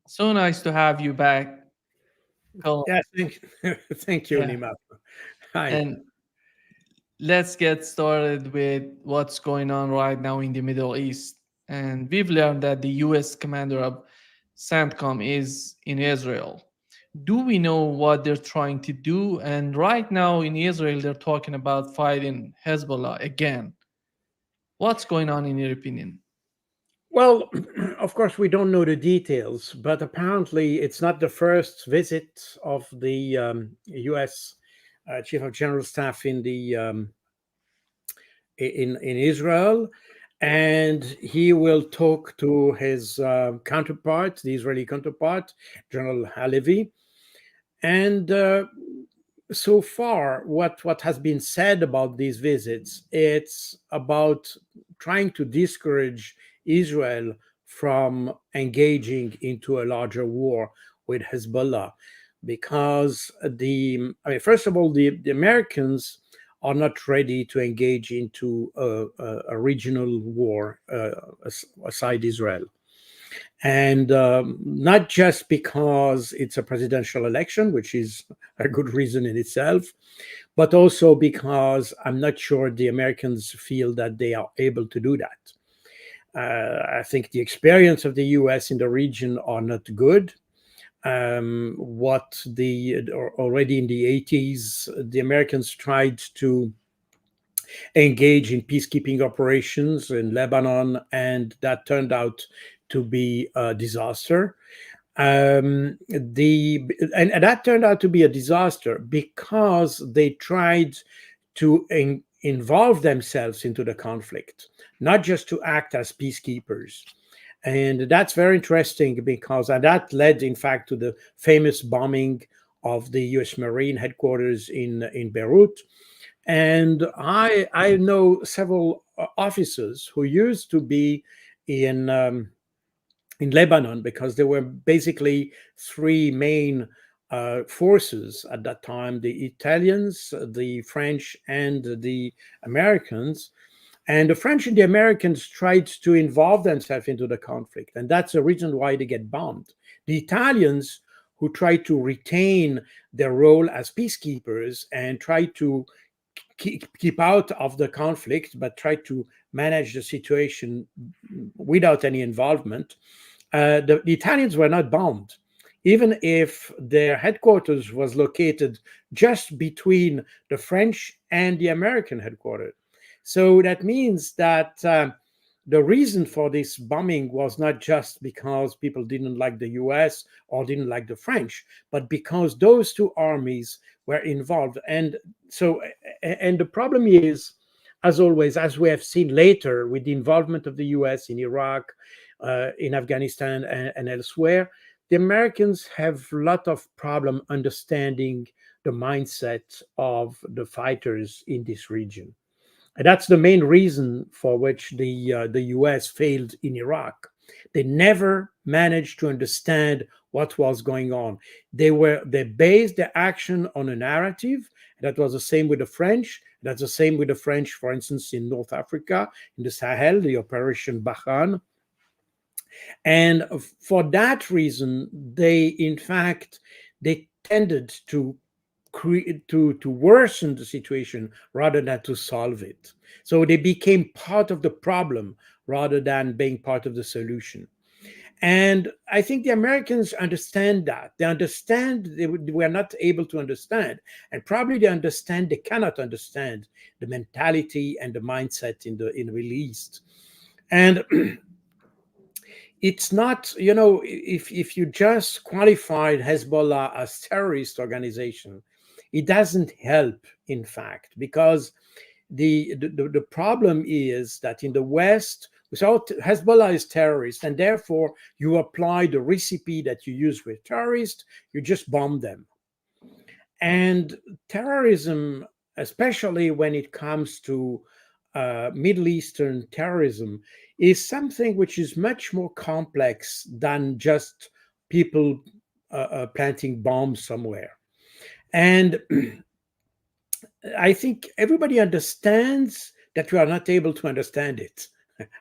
So nice to have you back, Colin. Yeah, thank you, Yeah. Nima. Hi. And let's get started with what's going on right now in the Middle East. And we've learned that the US commander of CENTCOM is in Israel. Do we know what they're trying to do? And right now in Israel, they're talking about fighting Hezbollah again. What's going on in your opinion? Well, of course, we don't know the details, but apparently it's not the first visit of the U.S. Chief of General Staff in Israel, and he will talk to his counterpart, the Israeli counterpart, General Halevi, and so far what has been said about these visits, it's about trying to discourage Israel from engaging into a larger war with Hezbollah, because first of all, the Americans are not ready to engage into a regional war aside Israel. And not just because it's a presidential election, which is a good reason in itself, but also because I'm not sure the Americans feel that they are able to do that. I think the experience of the US in the region are not good. What the Already in the 80s, the Americans tried to engage in peacekeeping operations in Lebanon, and that turned out to be a disaster. And that turned out to be a disaster because they tried to involve themselves into the conflict, not just to act as peacekeepers. And that's very interesting because and that led, in fact, to the famous bombing of the U.S. Marine headquarters in Beirut. And I know several officers who used to be in in Lebanon, because there were basically three main forces at that time: the Italians, the French, and the Americans. And the French and the Americans tried to involve themselves into the conflict, and that's the reason why they get bombed. The Italians, who tried to retain their role as peacekeepers and try to keep out of the conflict, but try to manage the situation without any involvement, the Italians were not bombed, even if their headquarters was located just between the French and the American headquarters. So that means that the reason for this bombing was not just because people didn't like the US or didn't like the French, but because those two armies were involved. And the problem is, as always, as we have seen later with the involvement of the US in Iraq, in Afghanistan, and elsewhere, the Americans have a lot of problem understanding the mindset of the fighters in this region. And that's the main reason for which the US failed in Iraq. They never managed to understand what was going on. They based their action on a narrative. That was the same with the French. That's the same with the French, for instance, in North Africa, in the Sahel, the Operation Bahan. And for that reason, in fact, they tended to to worsen the situation rather than to solve it. So they became part of the problem rather than being part of the solution. And I think the Americans understand that. They understand they were not able to understand. And probably they understand they cannot understand the mentality and the mindset in the Middle East. And it's not, if you just qualified Hezbollah as terrorist organization, it doesn't help, in fact, because the problem is that in the West, so Hezbollah is terrorist, and therefore you apply the recipe that you use with terrorists, you just bomb them. And terrorism, especially when it comes to Middle Eastern terrorism, is something which is much more complex than just people planting bombs somewhere. And I think everybody understands that we are not able to understand it.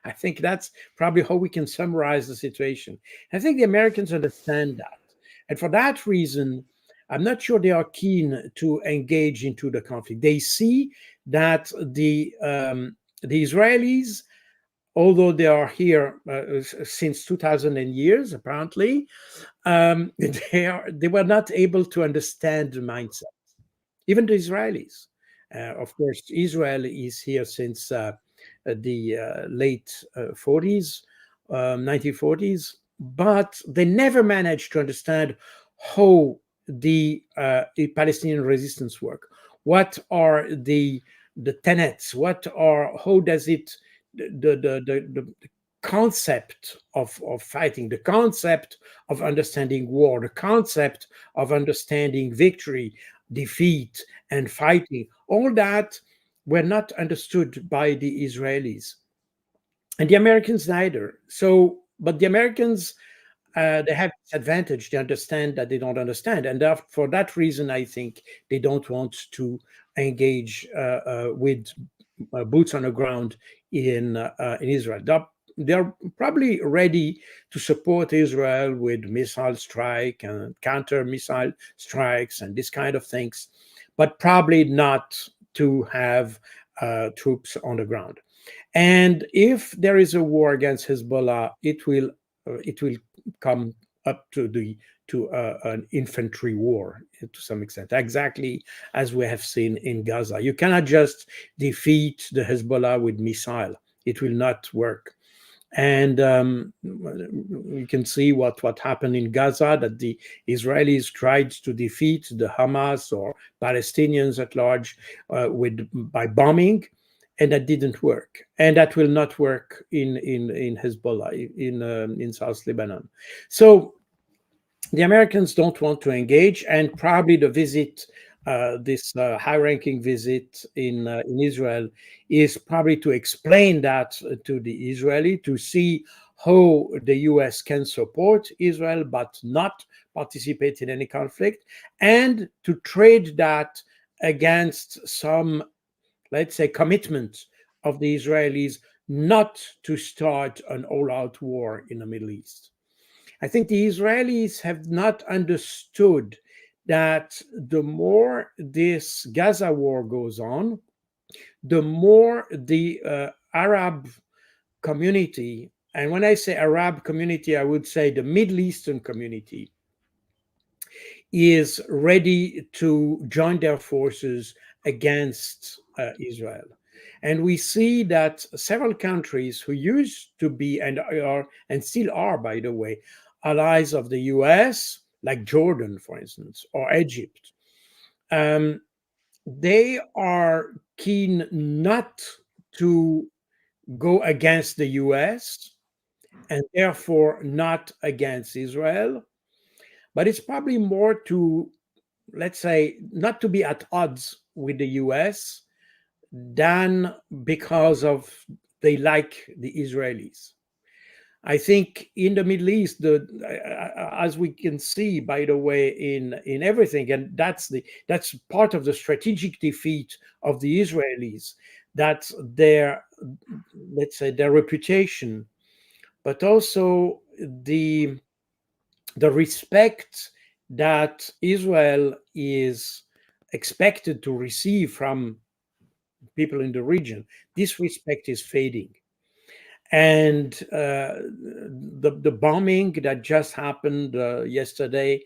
I think that's probably how we can summarize the situation. I think the Americans understand that. And for that reason, I'm not sure they are keen to engage into the conflict. They see that the Israelis, although they are here since 2000 years, apparently, they were not able to understand the mindset. Even the Israelis. Of course, Israel is here since the late 40s, 1940s, but they never managed to understand how the Palestinian resistance work. What are the tenets? What are how does it the concept of fighting, the concept of understanding war, the concept of understanding victory, defeat, and fighting, all that were not understood by the Israelis and the Americans neither. So, but the Americans they have this advantage. They understand that they don't understand, and for that reason, I think they don't want to engage with boots on the ground in Israel. They're probably ready to support Israel with missile strike and counter missile strikes and this kind of things, but probably not to have troops on the ground. And if there is a war against Hezbollah, it will come up to an infantry war to some extent, exactly as we have seen in Gaza. You cannot just defeat the Hezbollah with missile; it will not work. And you can see what happened in Gaza, that the Israelis tried to defeat the Hamas or Palestinians at large by bombing, and that didn't work, and that will not work in Hezbollah in South Lebanon. So the Americans don't want to engage, and probably the visit, this high-ranking visit in Israel, is probably to explain that to the Israeli, to see how the U.S. can support Israel but not participate in any conflict, and to trade that against some, let's say, commitment of the Israelis not to start an all-out war in the Middle East. I think the Israelis have not understood that the more this Gaza war goes on, the more the Arab community, and when I say Arab community, I would say the Middle Eastern community, is ready to join their forces against Israel. And we see that several countries who used to be and are and still are, by the way, allies of the US, like Jordan, for instance, or Egypt, um, they are keen not to go against the US and therefore not against Israel. But it's probably more to, let's say, not to be at odds with the US than because of they like the Israelis. I think in the Middle East, as we can see, by the way, in everything, and that's part of the strategic defeat of the Israelis. That's their, let's say, their reputation, but also the respect that Israel is expected to receive from people in the region. This respect is fading. And the bombing that just happened yesterday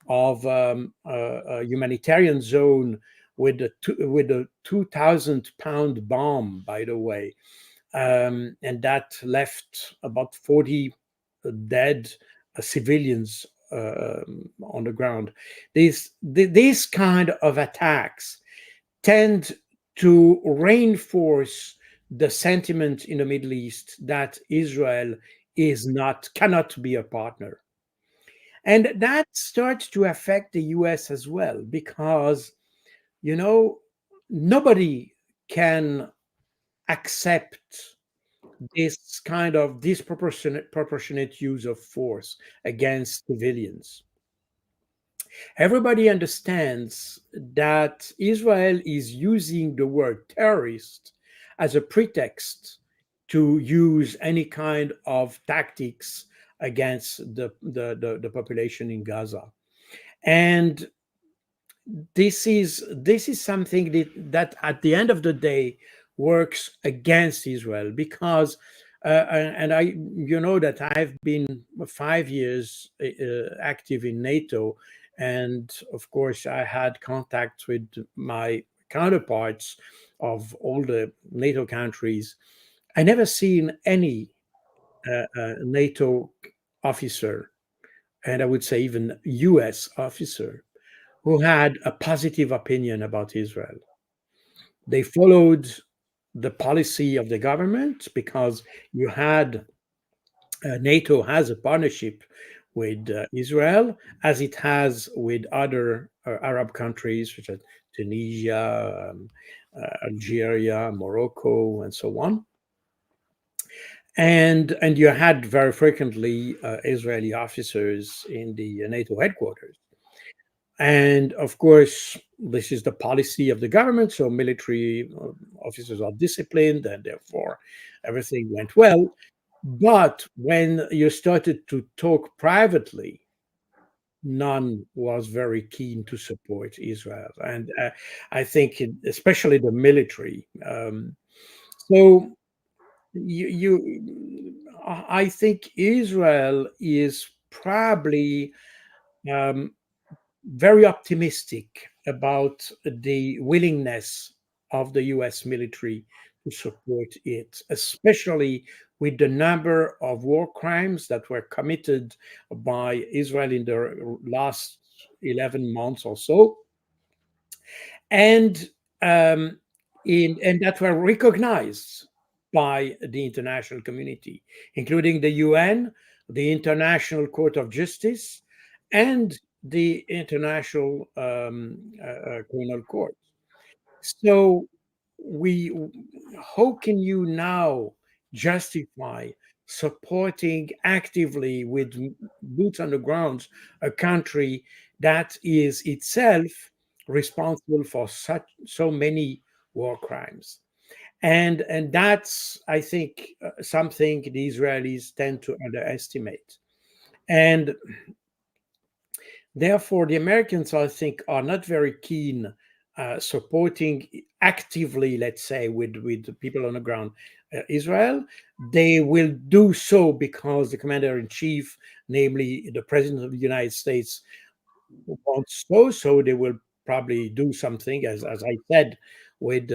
of a humanitarian zone with a 2,000-pound bomb, by the way, and that left about 40 dead civilians on the ground. These kind of attacks tend to reinforce the sentiment in the Middle East that Israel cannot be a partner. And that starts to affect the US as well, because, you know, nobody can accept this kind of disproportionate use of force against civilians. Everybody understands that Israel is using the word terrorist as a pretext to use any kind of tactics against the population in Gaza. And this is something that at the end of the day works against Israel, because and I you know that I've been 5 years active in NATO, and of course I had contact with my counterparts of all the NATO countries. I never seen any NATO officer, and I would say even US officer, who had a positive opinion about Israel. They followed the policy of the government, because you had NATO has a partnership with Israel, as it has with other Arab countries such as Tunisia, Algeria, Morocco, and so on. And you had very frequently Israeli officers in the NATO headquarters. And of course, this is the policy of the government. So military officers are disciplined, and therefore everything went well. But when you started to talk privately, none was very keen to support Israel. And I think, especially the military. So I think Israel is probably um, very optimistic about the willingness of the US military to support it, especially with the number of war crimes that were committed by Israel in the last 11 months or so, and and that were recognized by the international community, including the UN, the International Court of Justice, and the International Criminal Court. So, we, how can you now justify supporting actively with boots on the ground a country that is itself responsible for so many war crimes? And that's, I think, something the Israelis tend to underestimate. And therefore, the Americans, I think, are not very keen supporting actively, let's say, with the people on the ground, Israel. They will do so because the commander in chief, namely the president of the United States, wants so. So they will probably do something, as I said, with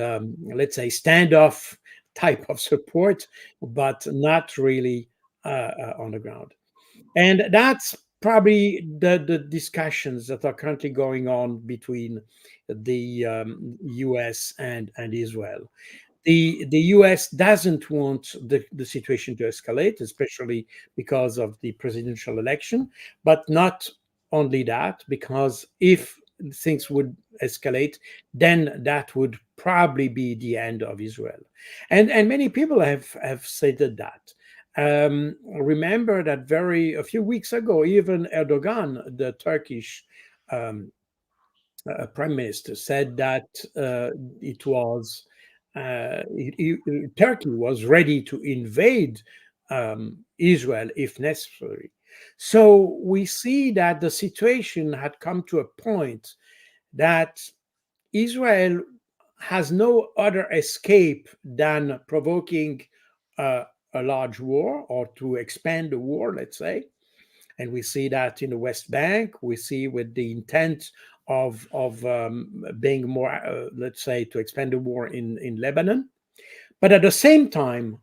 let's say standoff type of support, but not really on the ground. And that's probably the discussions that are currently going on between the US and Israel. The US doesn't want the situation to escalate, especially because of the presidential election, but not only that, because if things would escalate, then that would probably be the end of Israel. And many people have stated that. Remember that a few weeks ago, even Erdogan, the Turkish um, prime minister, said that it was Turkey was ready to invade Israel if necessary. So we see that the situation had come to a point that Israel has no other escape than provoking uh, a large war, or to expand the war, let's say. And we see that in the West Bank. We see with the intent of being more, let's say, to expand the war in Lebanon. But at the same time,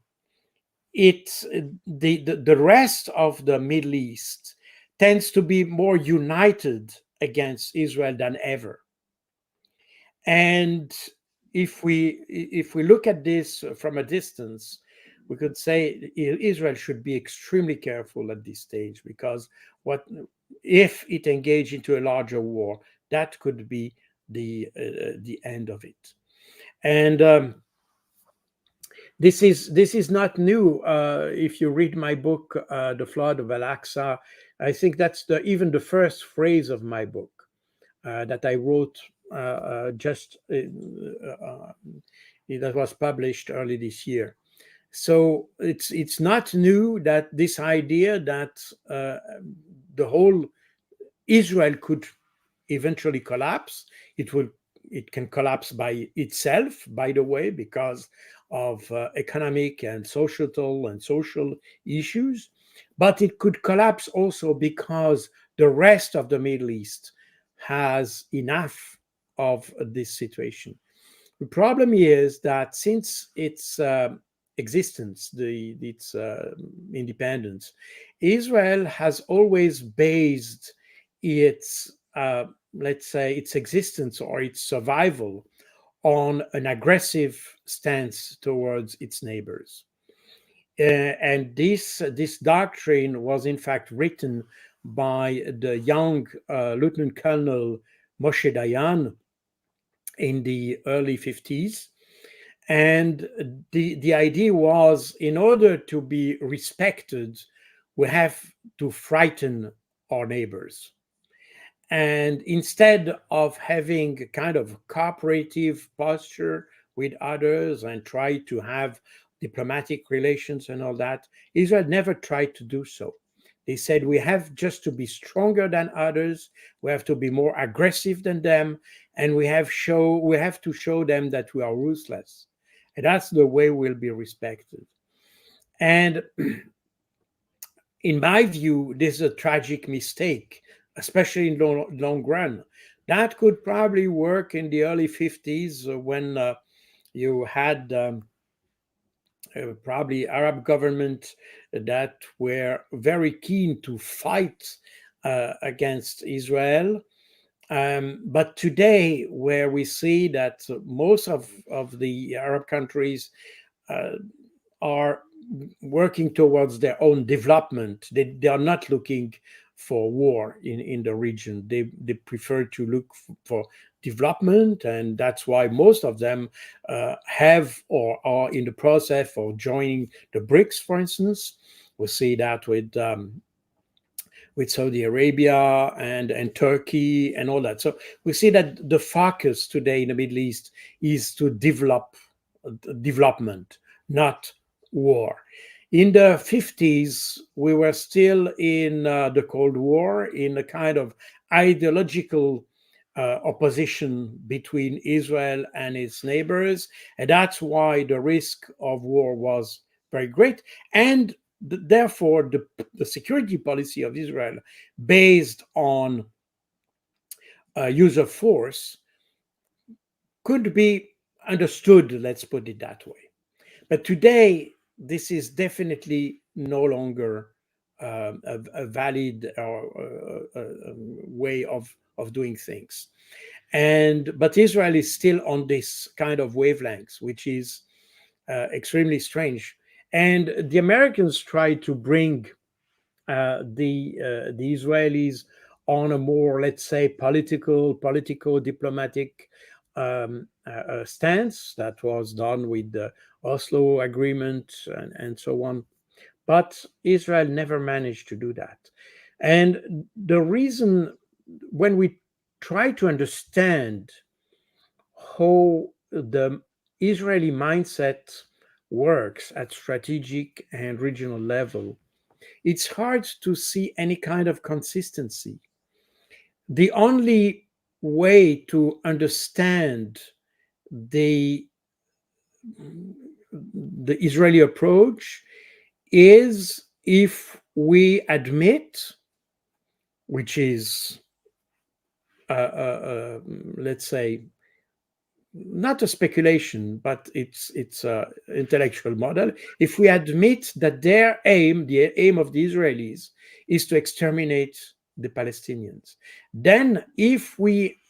it's the rest of the Middle East tends to be more united against Israel than ever. And if we look at this from a distance, we could say Israel should be extremely careful at this stage, because what if it engaged into a larger war, that could be the end of it. And this is not new. If you read my book, The Flood of Al-Aqsa, I think that's even the first phrase of my book that I wrote just that was published early this year. So it's not new that this idea that the whole Israel could eventually collapse. It will. It can collapse by itself, by the way, because of economic and societal and social issues. But it could collapse also because the rest of the Middle East has enough of this situation. The problem is that since its existence, its independence, Israel has always based its, let's say, its existence or its survival on an aggressive stance towards its neighbors. And this doctrine was in fact written by the young Lieutenant Colonel Moshe Dayan in the early 50s. And the idea was, in order to be respected, we have to frighten our neighbors. And instead of having a kind of cooperative posture with others and try to have diplomatic relations and all that, Israel never tried to do so. They said we have just to be stronger than others, we have to be more aggressive than them, and we have to show them that we are ruthless. And that's the way we'll be respected. And in my view, this is a tragic mistake, especially in the long run. That could probably work in the early 50s when you had probably Arab government that were very keen to fight against Israel. But today, where we see that most of the Arab countries uh, are working towards their own development. They are not looking for war in the region. They prefer to look for development, and that's why most of them have or are in the process of joining the BRICS, for instance. We see that with Saudi Arabia and Turkey and all that. So we see that the focus today in the Middle East is to develop development, not war. In the 50s, we were still in the Cold War, in a kind of ideological opposition between Israel and its neighbors. And that's why the risk of war was very great. And therefore, the security policy of Israel, based on use of force, could be understood, let's put it that way. But today, this is definitely no longer a valid way of doing things. But Israel is still on this kind of wavelengths, which is extremely strange. And the Americans try to bring the Israelis on a more, let's say, political, diplomatic stance. That was done with the Oslo Agreement and so on. But Israel never managed to do that. And the reason, when we try to understand how the Israeli mindset works at strategic and regional level, it's hard to see any kind of consistency. The only way to understand the Israeli approach is if we admit, which is let's say not a speculation, but it's a intellectual model. If we admit that the aim of the Israelis, is to exterminate the Palestinians, then if we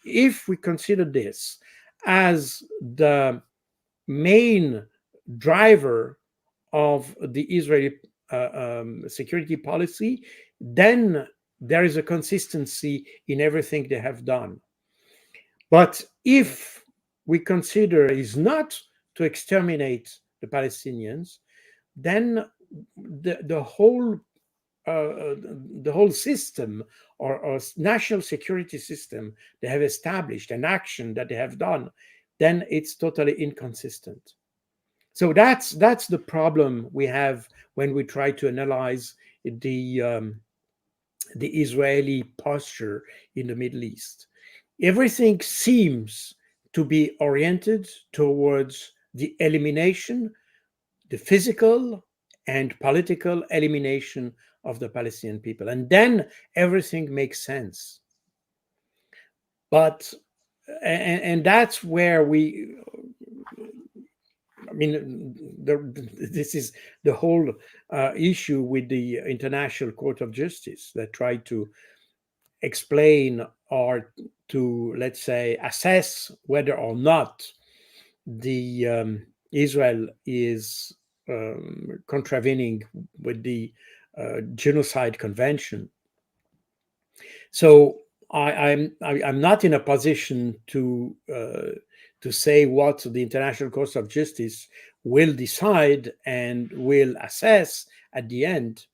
consider this as the main driver of the Israeli security policy, then there is a consistency in everything they have done. But if we consider is not to exterminate the Palestinians, then the whole the whole system or national security system they have established, an action that they have done, then it's totally inconsistent. So that's the problem we have when we try to analyze the Israeli posture in the Middle East. Everything seems to be oriented towards the elimination, the physical and political elimination of the Palestinian people. And then everything makes sense. But, and that's where I mean, this is the whole issue with the International Court of Justice that tried to explain or to, let's say, assess whether or not the Israel is contravening with the genocide convention. So I'm not in a position to say what the International Court of Justice will decide and will assess at the end.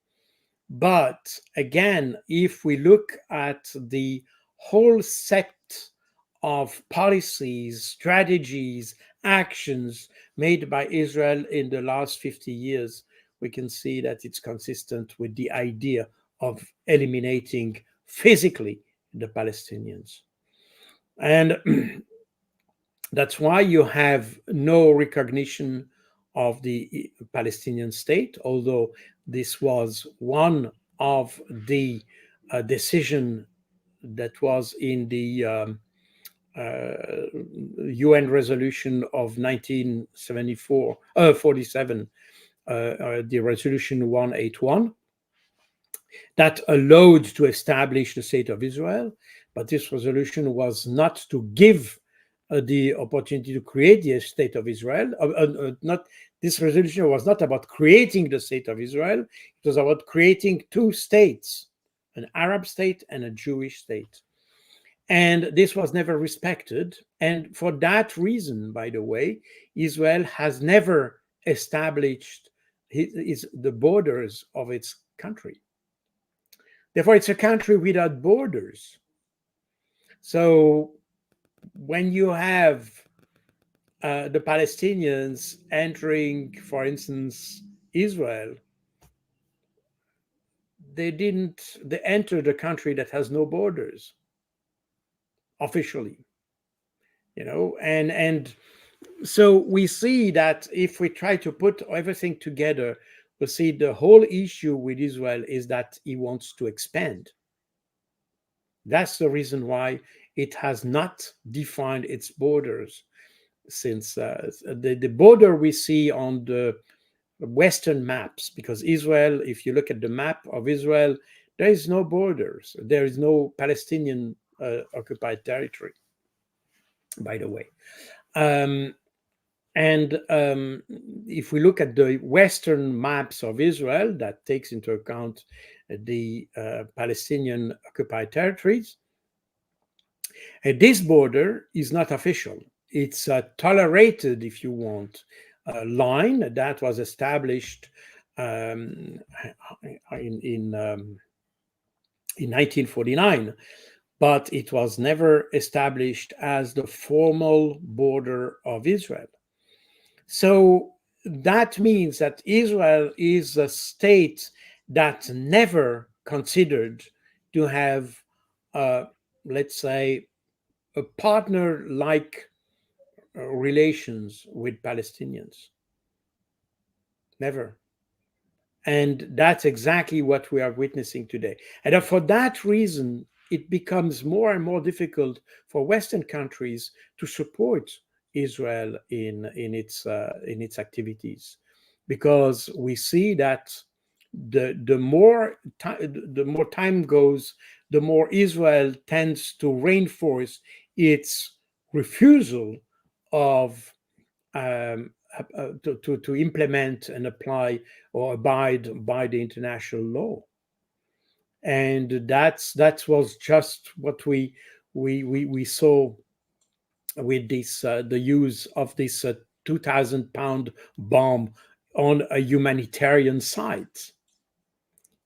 But again, if we look at the whole set of policies, strategies, actions made by Israel in the last 50 years, we can see that it's consistent with the idea of eliminating physically the Palestinians. And that's why you have no recognition of the Palestinian state, although this was one of the decision that was in the UN resolution of 1974, 47, the resolution 181, that allowed to establish the state of Israel. But this resolution was not to give the opportunity to create the state of Israel. Not This resolution was not about creating the state of Israel. It was about creating two states, an Arab state and a Jewish state. And this was never respected. And for that reason, by the way, Israel has never established the borders of its country. Therefore, it's a country without borders. So when you have the Palestinians entering, for instance, Israel, they entered a country that has no borders officially, and so we see that if we try to put everything together, we see the whole issue with Israel is that he wants to expand. That's the reason why it has not defined its borders, since the border we see on the Western maps, because Israel, if you look at the map of Israel, there is no borders. There is no Palestinian occupied territory, by the way. And if we look at the Western maps of Israel, that takes into account the Palestinian occupied territories, this border is not official. It's a tolerated, if you want, line that was established in 1949, but it was never established as the formal border of Israel. So that means that Israel is a state that never considered to have, let's say, a partner-like relations with Palestinians. Never. And that's exactly what we are witnessing today. And for that reason, it becomes more and more difficult for Western countries to support Israel in its activities, because we see that the more time goes, the more Israel tends to reinforce its refusal of to implement and apply or abide by the international law. And that was just what we saw with this the use of this 2,000-pound bomb on a humanitarian site,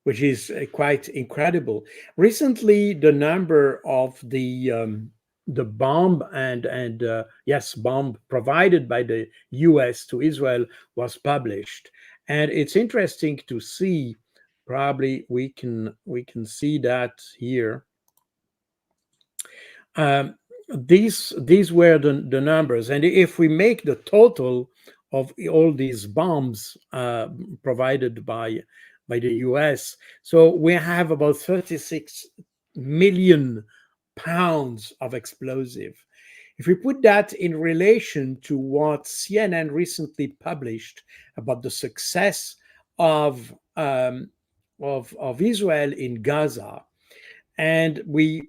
which is quite incredible. Recently, the number of the the bomb and yes, bomb provided by the US to Israel was published. And it's interesting to see, probably we can see that here. um, these were the numbers, and if we make the total of all these bombs provided by the US, so we have about 36 million pounds of explosive. If we put that in relation to what CNN recently published about the success of of Israel in Gaza, and we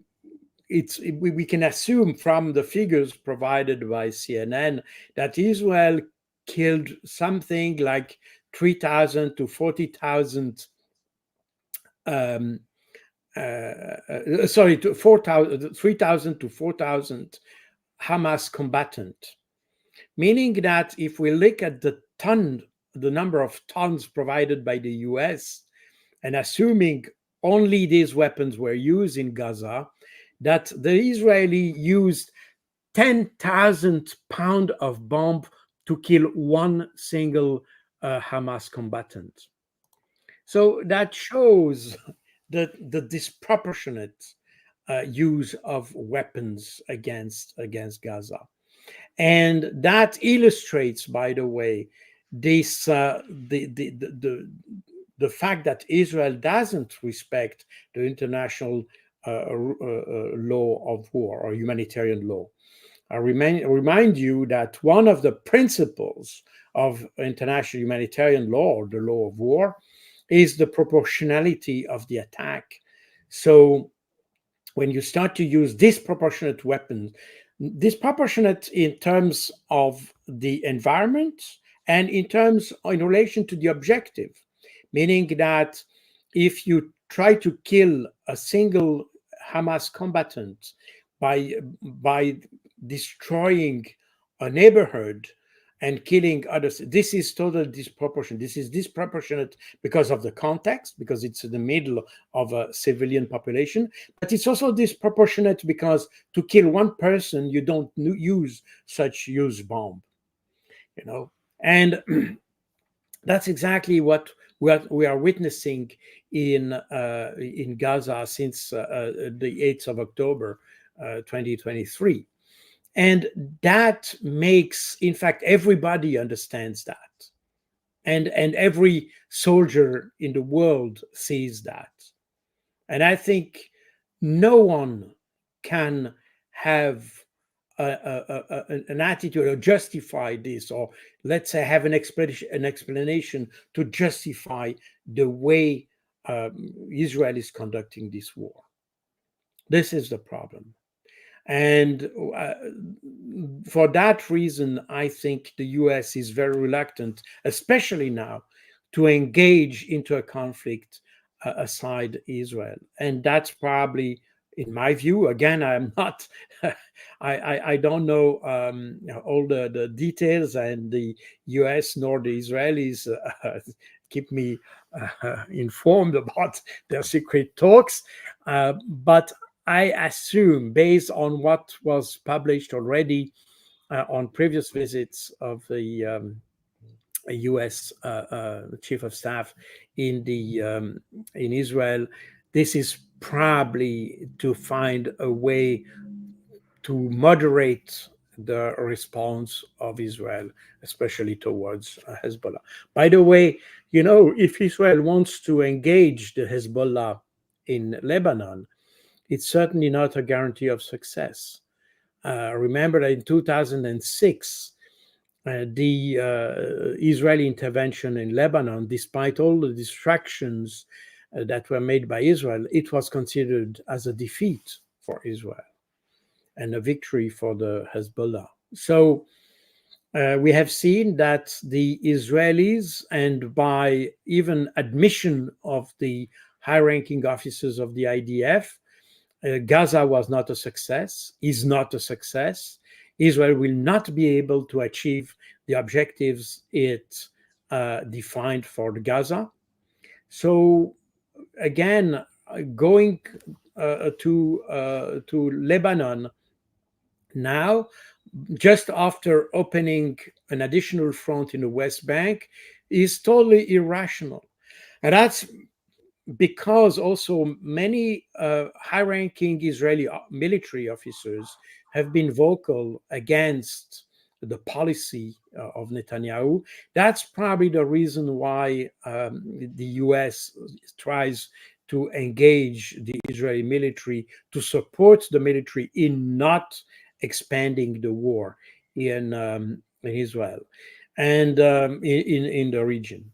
can assume from the figures provided by CNN that Israel killed something like 3,000 to 40,000, um, sorry, to 4,000, 3,000 to 4,000 Hamas combatant. Meaning that if we look at the number of tons provided by the US, and assuming only these weapons were used in Gaza, that the Israeli used 10,000 pounds of bomb to kill one single Hamas combatant. So that shows the disproportionate use of weapons against Gaza. And that illustrates, by the way, this the fact that Israel doesn't respect the international law of war or humanitarian law. I remind you that one of the principles of international humanitarian law, or the law of war, is the proportionality of the attack. So when you start to use disproportionate weapons, disproportionate in terms of the environment and in relation to the objective, meaning that if you try to kill a single Hamas combatant by destroying a neighborhood and killing others, this is totally disproportionate. This is disproportionate because of the context, because it's in the middle of a civilian population, but it's also disproportionate because to kill one person, you don't use such huge bomb, you know. And that's exactly what we are witnessing in Gaza since the 8th of October, 2023. And that makes, in fact, everybody understands that. And every soldier in the world sees that. And I think no one can have an attitude or justify this, or let's say have an explanation to justify the way Israel is conducting this war. This is the problem. And for that reason, I think the US is very reluctant, especially now, to engage into a conflict aside Israel. And that's probably, in my view, again, I'm not, I don't know all the details, and the US nor the Israelis keep me informed about their secret talks. But I assume, based on what was published already on previous visits of the U.S. Chief of Staff in Israel, this is probably to find a way to moderate the response of Israel, especially towards Hezbollah. By the way, if Israel wants to engage the Hezbollah in Lebanon, it's certainly not a guarantee of success. Remember that in 2006, the Israeli intervention in Lebanon, despite all the distractions that were made by Israel, it was considered as a defeat for Israel and a victory for the Hezbollah. So we have seen that the Israelis, and by even admission of the high-ranking officers of the IDF, Gaza was not a success, is not a success. Israel will not be able to achieve the objectives it defined for Gaza. So again, going to Lebanon Now, just after opening an additional front in the West Bank, is totally irrational. And that's because also many high ranking Israeli military officers have been vocal against the policy of Netanyahu. That's probably the reason why the US tries to engage the Israeli military to support the military in not expanding the war in Israel and in the region.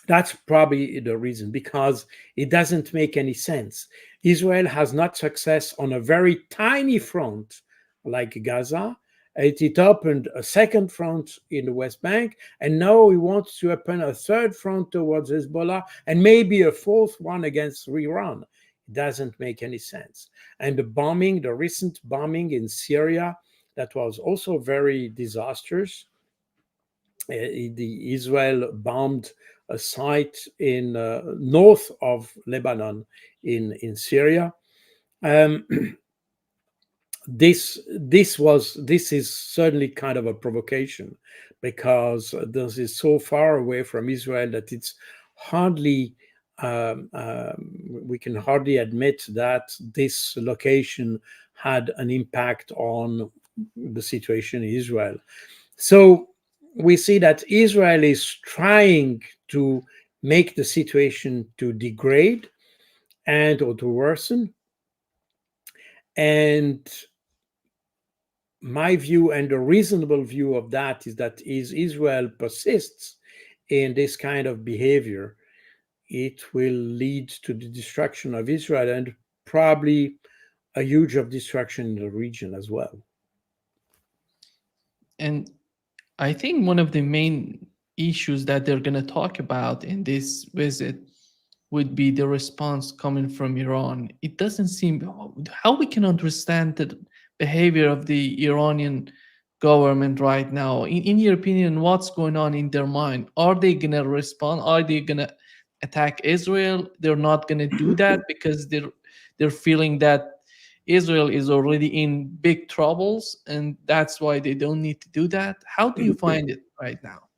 That's probably the reason, because it doesn't make any sense. Israel has not success on a very tiny front like Gaza. It opened a second front in the West Bank, and now we want to open a third front towards Hezbollah and maybe a fourth one against Iran. It doesn't make any sense. And the recent bombing in Syria, that was also very disastrous. The Israel bombed a site in north of Lebanon in Syria. Um, this is certainly kind of a provocation, because this is so far away from Israel that it's hardly we can hardly admit that this location had an impact on the situation in Israel. So we see that Israel is trying to make the situation to degrade and or to worsen. And my view, and a reasonable view of that, is that is Israel persists in this kind of behavior, it will lead to the destruction of Israel and probably a huge of destruction in the region as well. And I think one of the main issues that they're going to talk about in this visit would be the response coming from Iran. It doesn't seem how we can understand the behavior of the Iranian government right now. In your opinion, what's going on in their mind? Are they going to respond? Are they going to attack Israel? They're not going to do that because they're feeling that Israel is already in big troubles, and that's why they don't need to do that. How do you find it right now?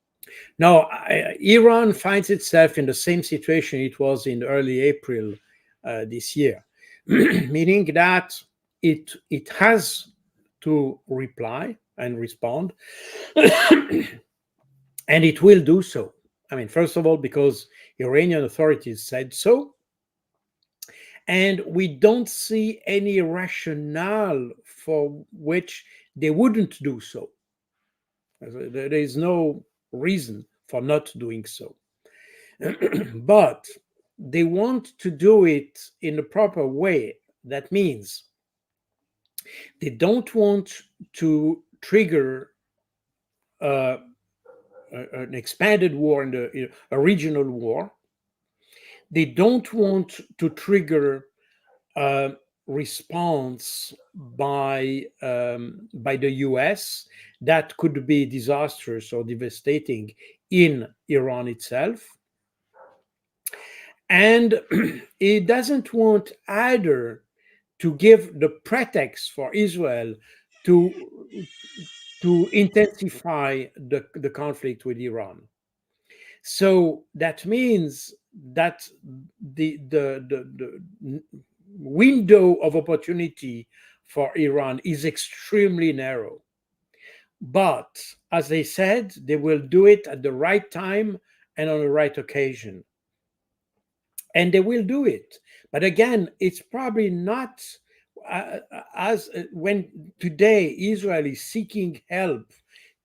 Now, Iran finds itself in the same situation it was in early April this year, meaning that it has to reply and respond, and it will do so. I mean, first of all, because Iranian authorities said so, and we don't see any rationale for which they wouldn't do so. There is no reason for not doing so. But they want to do it in a proper way. That means they don't want to trigger uh, an expanded war, a regional war. They don't want to trigger a response by the US that could be disastrous or devastating in Iran itself. And it doesn't want either to give the pretext for Israel to intensify the conflict with Iran. So that means that the window of opportunity for Iran is extremely narrow. But as they said, they will do it at the right time and on the right occasion. And they will do it. But again, it's probably not as when today Israel is seeking help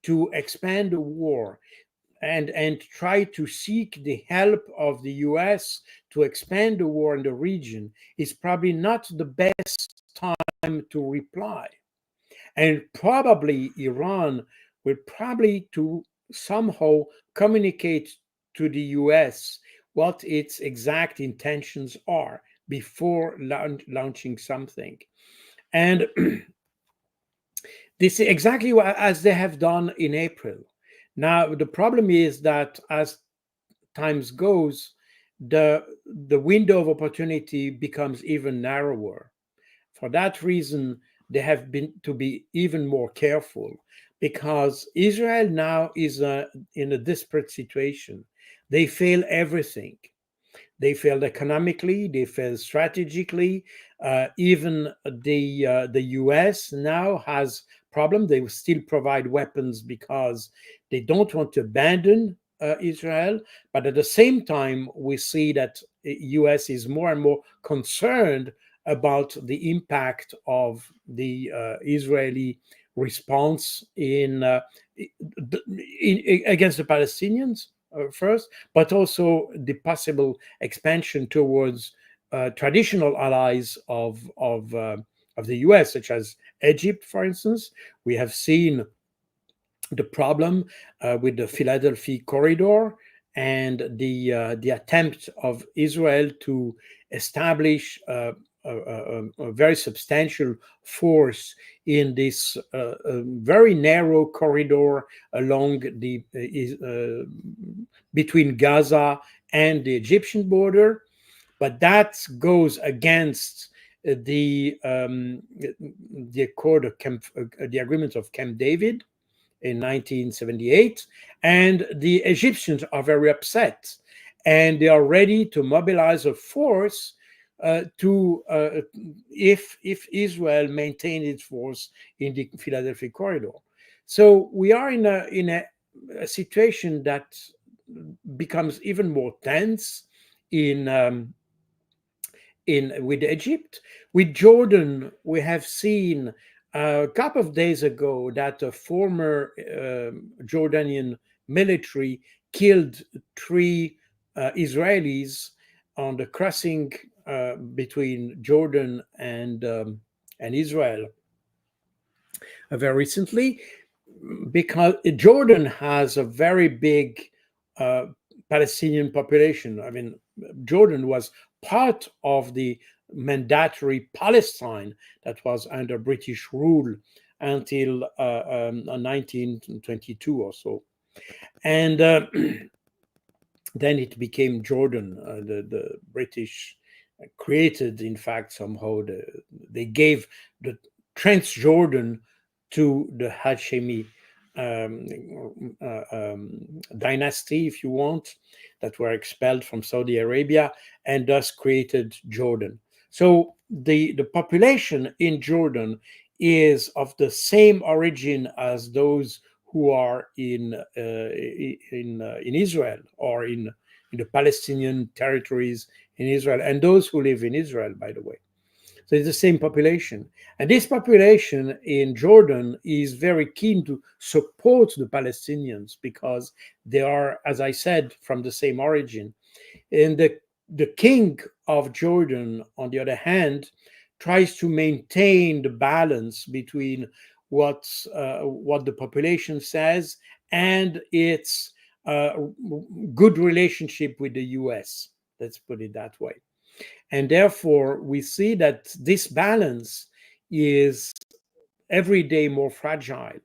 to expand the war and try to seek the help of the US to expand the war in the region, is probably not the best time to reply. And probably Iran will probably to somehow communicate to the US what its exact intentions are before launching something. And this is exactly as they have done in April. Now, the problem is that as times goes, the window of opportunity becomes even narrower. For that reason, they have been to be even more careful, because Israel now is in a desperate situation. They fail everything. They failed economically. They failed strategically. Even the U.S. now has problem. They will still provide weapons because they don't want to abandon Israel. But at the same time, we see that U.S. is more and more concerned about the impact of the Israeli response against the Palestinians first, but also the possible expansion towards traditional allies of the U.S., such as Egypt, for instance. We have seen the problem with the Philadelphia corridor and the attempt of Israel to establish a very substantial force in this very narrow corridor along the between Gaza and the Egyptian border. But that goes against the accord of the agreement of Camp David in 1978, and the Egyptians are very upset, and they are ready to mobilize a force to if Israel maintained its force in the Philadelphia corridor. So we are in a situation that becomes even more tense in with Egypt. With Jordan, we have seen a couple of days ago that a former Jordanian military killed three Israelis on the crossing between Jordan and Israel very recently, because Jordan has a very big uh, Palestinian population. I mean, Jordan was part of the mandatory Palestine that was under British rule until 1922 or so. And then it became Jordan. The British created, in fact, somehow, they gave the Transjordan to the Hashemi dynasty, if you want, that were expelled from Saudi Arabia and thus created Jordan. So the population in Jordan is of the same origin as those who are in Israel or in the Palestinian territories in Israel, and those who live in Israel, by the way. So it's the same population. And this population in Jordan is very keen to support the Palestinians because they are, as I said, from the same origin. And the king of Jordan, on the other hand, tries to maintain the balance between what the population says and its good relationship with the US. Let's put it that way. And therefore, we see that this balance is every day more fragile.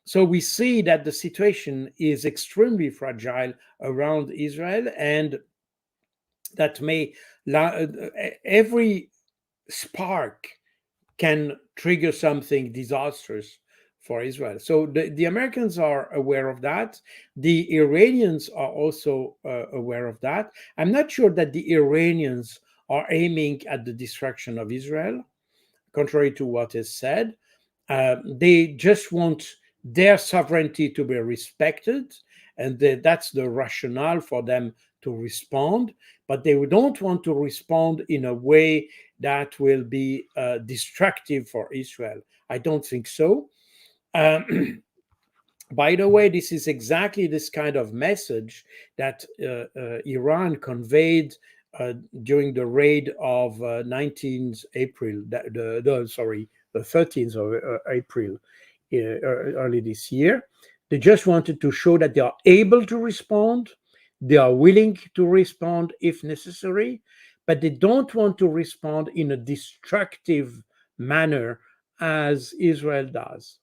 So we see that the situation is extremely fragile around Israel, and that every spark can trigger something disastrous for Israel. So the Americans are aware of that. The Iranians are also aware of that. I'm not sure that the Iranians are aiming at the destruction of Israel, contrary to what is said. They just want their sovereignty to be respected, and that's the rationale for them to respond. But they don't want to respond in a way that will be destructive for Israel. I don't think so. By the way, this is exactly this kind of message that Iran conveyed during the raid of 19th April, the 13th of April early this year. They just wanted to show that they are able to respond, they are willing to respond if necessary, but they don't want to respond in a destructive manner as Israel does.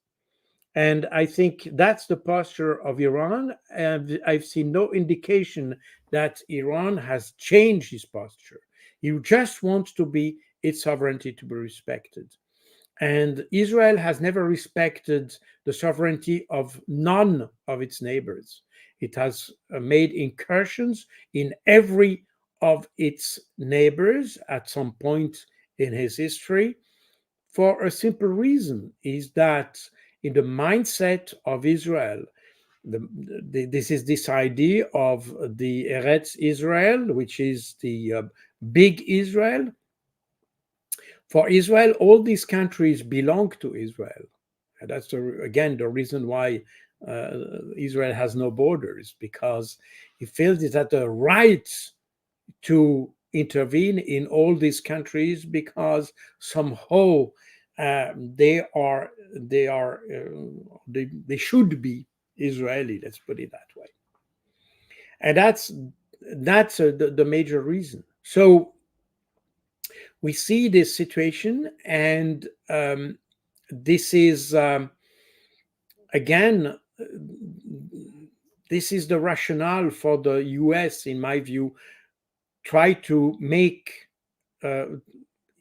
And I think that's the posture of Iran. And I've seen no indication that Iran has changed its posture. He just wants to be its sovereignty to be respected. And Israel has never respected the sovereignty of none of its neighbors. It has made incursions in every of its neighbors at some point in his history for a simple reason is that in the mindset of Israel, this is this idea of the Eretz Israel, which is the big Israel. For Israel, all these countries belong to Israel. And that's again the reason why Israel has no borders, because he feels it had the right to intervene in all these countries because somehow they should be Israeli. Let's put it that way, and that's the major reason. So we see this situation, and this is again, this is the rationale for the US, in my view, try to make uh,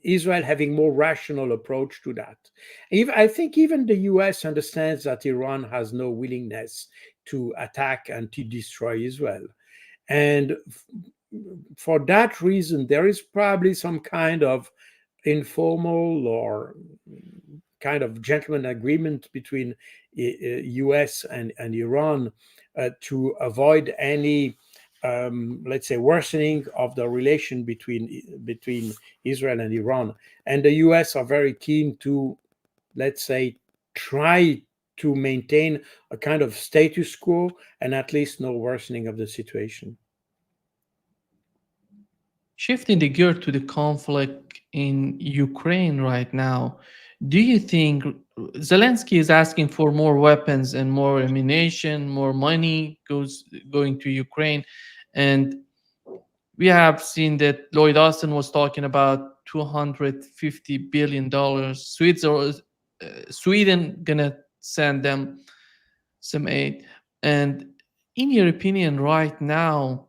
Israel having more rational approach to that. I think even the US understands that Iran has no willingness to attack and to destroy Israel. And for that reason, there is probably some kind of informal or kind of gentleman agreement between US and Iran to avoid any let's say worsening of the relation between Israel and Iran. And the US are very keen to, let's say, try to maintain a kind of status quo and at least no worsening of the situation. Shifting the gear to the conflict in Ukraine right now, do you think Zelensky is asking for more weapons and more ammunition, more money going to Ukraine? And we have seen that Lloyd Austin was talking about $250 billion. Sweden gonna send them some aid. And in your opinion, right now,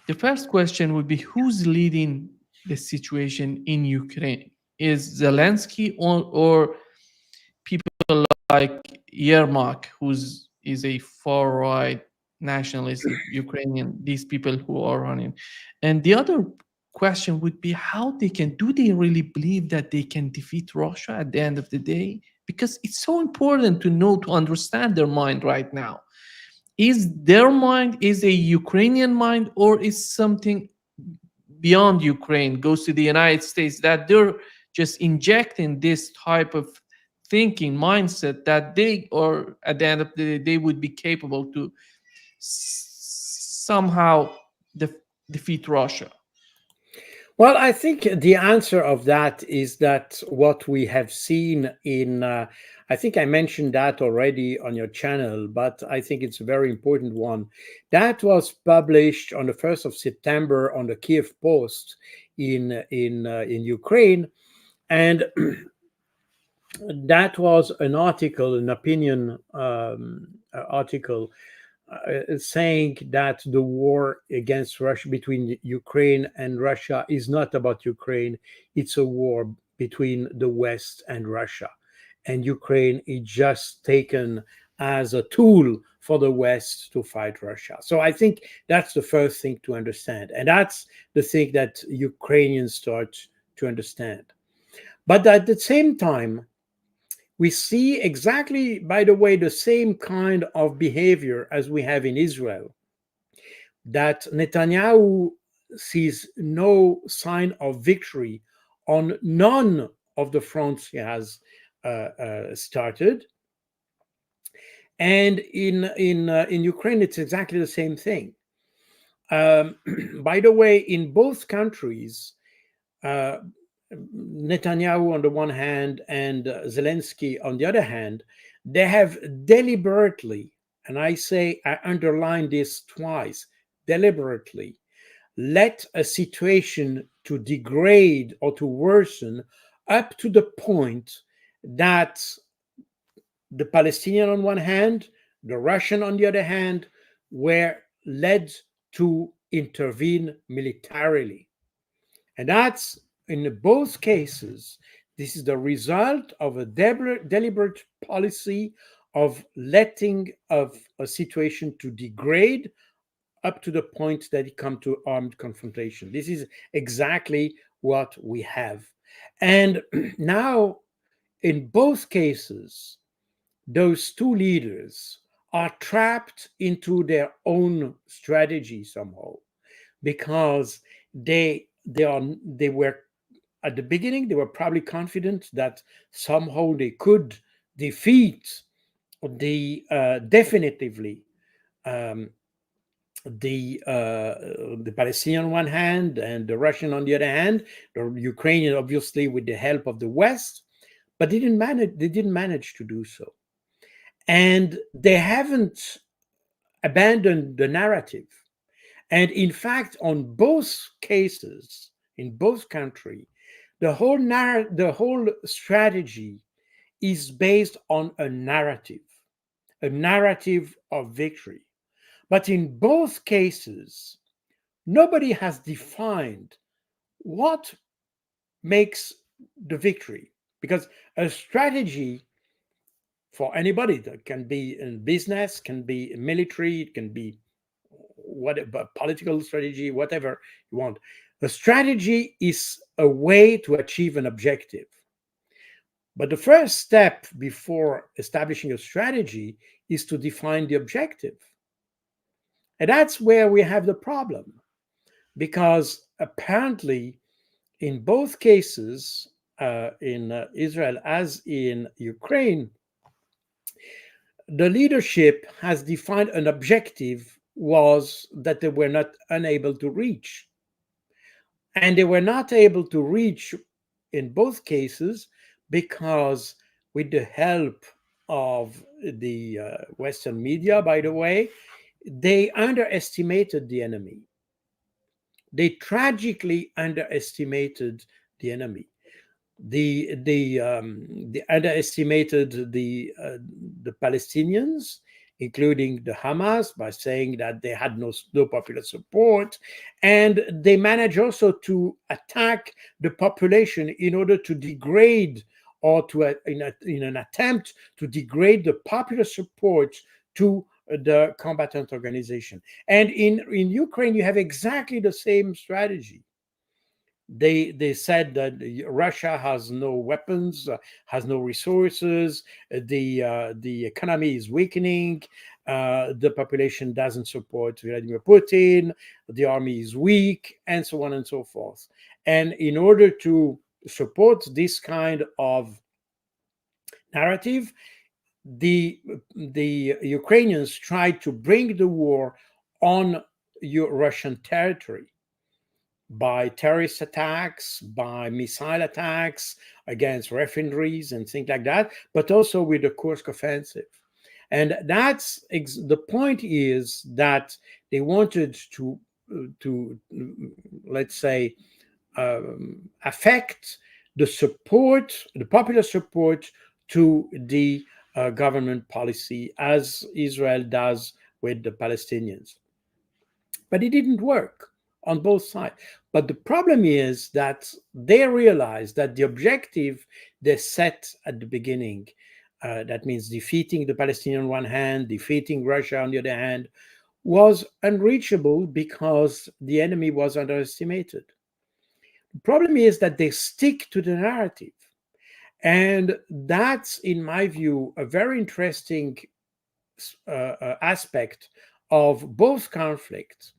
the first question would be who's leading the situation in Ukraine? Is Zelensky or people like Yermak, who's is a far right nationalist Ukrainian, these people who are running? And the other question would be how do they really believe that they can defeat Russia at the end of the day? Because it's so important to know, to understand their mind right now. Is their mind is a Ukrainian mind, or is something beyond Ukraine, goes to the United States, that they're just injecting this type of thinking mindset that they, or at the end of the day, they would be capable to somehow defeat Russia? Well, I think the answer of that is that what we have seen in, I think I mentioned that already on your channel, but I think it's a very important one. That was published on the 1st of September on the Kiev Post in Ukraine. And that was an article, an opinion article saying that the war against Russia between Ukraine and Russia is not about Ukraine. It's a war between the West and Russia. And Ukraine is just taken as a tool for the West to fight Russia. So I think that's the first thing to understand. And that's the thing that Ukrainians start to understand. But at the same time, we see exactly, by the way, the same kind of behavior as we have in Israel, that Netanyahu sees no sign of victory on none of the fronts he has started. And in Ukraine, it's exactly the same thing. By the way, in both countries, uh, Netanyahu on the one hand and Zelensky on the other hand, they have deliberately, and I underline this twice, deliberately let a situation to degrade or to worsen up to the point that the Palestinian on one hand, the Russian on the other hand, were led to intervene militarily. And that's in both cases, This is the result of a deliberate policy of letting of a situation to degrade up to the point that it come to armed confrontation. This is exactly what we have. And now, in both cases, those two leaders are trapped into their own strategy somehow, because they were at the beginning, they were probably confident that somehow they could defeat the definitively um, the Palestinian on one hand and the Russian on the other hand, the Ukrainian obviously with the help of the West, but they didn't manage. They didn't manage to do so, and they haven't abandoned the narrative. And in fact, on both cases, in both countries, the whole strategy is based on a narrative of victory. But in both cases, nobody has defined what makes the victory. Because a strategy for anybody that can be in business, can be in military, it can be whatever political strategy, whatever you want. A strategy is a way to achieve an objective. But the first step before establishing a strategy is to define the objective. And that's where we have the problem, because apparently, in both cases, in Israel as in Ukraine, the leadership has defined an objective was that they were not unable to reach. And they were not able to reach in both cases because, with the help of the Western media, by the way, they underestimated the enemy. They tragically underestimated the enemy. They underestimated the Palestinians, including the Hamas, by saying that they had no popular support, and they managed also to attack the population in order to degrade, or to in an attempt to degrade the popular support to the combatant organization. And in Ukraine, you have exactly the same strategy. They said that Russia has no weapons, has no resources, the economy is weakening, the population doesn't support Vladimir Putin, the army is weak, and so on and so forth. And in order to support this kind of narrative, the Ukrainians tried to bring the war on Russian territory by terrorist attacks, by missile attacks against refineries and things like that, but also with the Kursk offensive. And that's the point, is that they wanted to let's say, affect the support, the popular support to the government policy, as Israel does with the Palestinians. But it didn't work on both sides. But the problem is that they realized that the objective they set at the beginning, that means defeating the Palestinians on one hand, defeating Russia on the other hand, was unreachable because the enemy was underestimated. The problem is that they stick to the narrative. And that's, in my view, a very interesting aspect of both conflicts.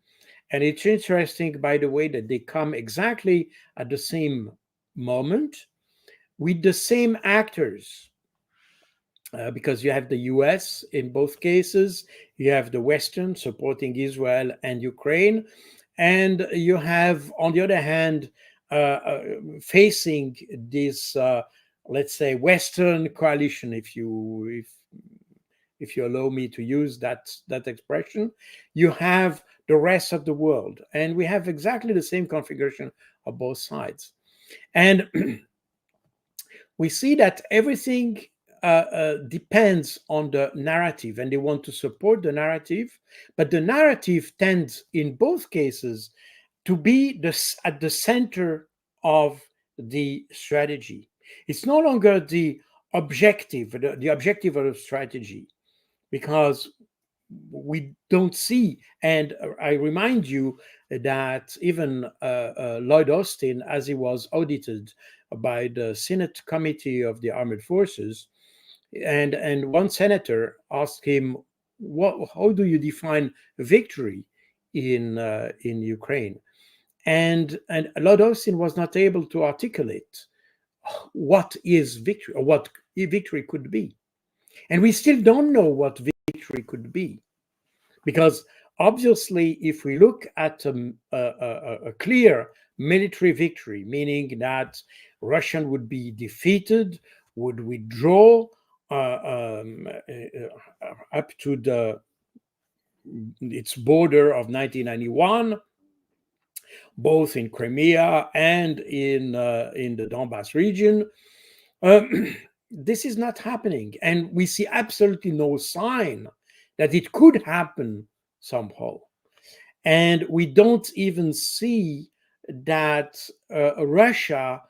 And it's interesting, by the way, that they come exactly at the same moment with the same actors. Because you have the US in both cases, you have the Western supporting Israel and Ukraine, and you have, on the other hand, facing this, let's say, Western coalition, if you allow me to use that expression, you have the rest of the world, and we have exactly the same configuration of both sides. And we see that everything depends on the narrative, and they want to support the narrative, but the narrative tends, in both cases, to be at the center of the strategy. It's no longer the objective of strategy, because we don't see. And I remind you that even Lloyd Austin, as he was audited by the Senate Committee of the Armed Forces, and one senator asked him, how do you define victory in Ukraine? And Lord Austin was not able to articulate what is victory, or what victory could be. And we still don't know what victory could be, because obviously, if we look at a clear military victory, meaning that Russia would be defeated, would withdraw up to its border of 1991, both in Crimea and in the Donbass region. This is not happening, and we see absolutely no sign that it could happen somehow. And we don't even see that Russia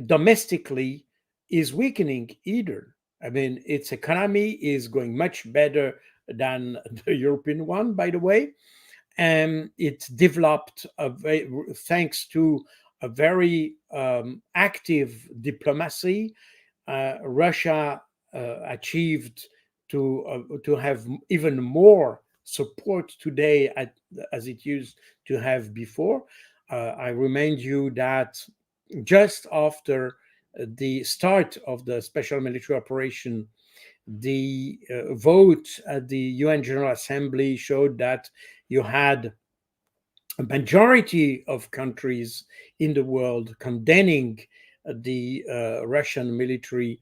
domestically is weakening either. I mean, its economy is going much better than the European one, by the way. And it developed thanks to a very active diplomacy. Russia achieved to have even more support today as it used to have before. I remind you that just after the start of the special military operation, the vote at the UN General Assembly showed that you had a majority of countries in the world condemning the Russian military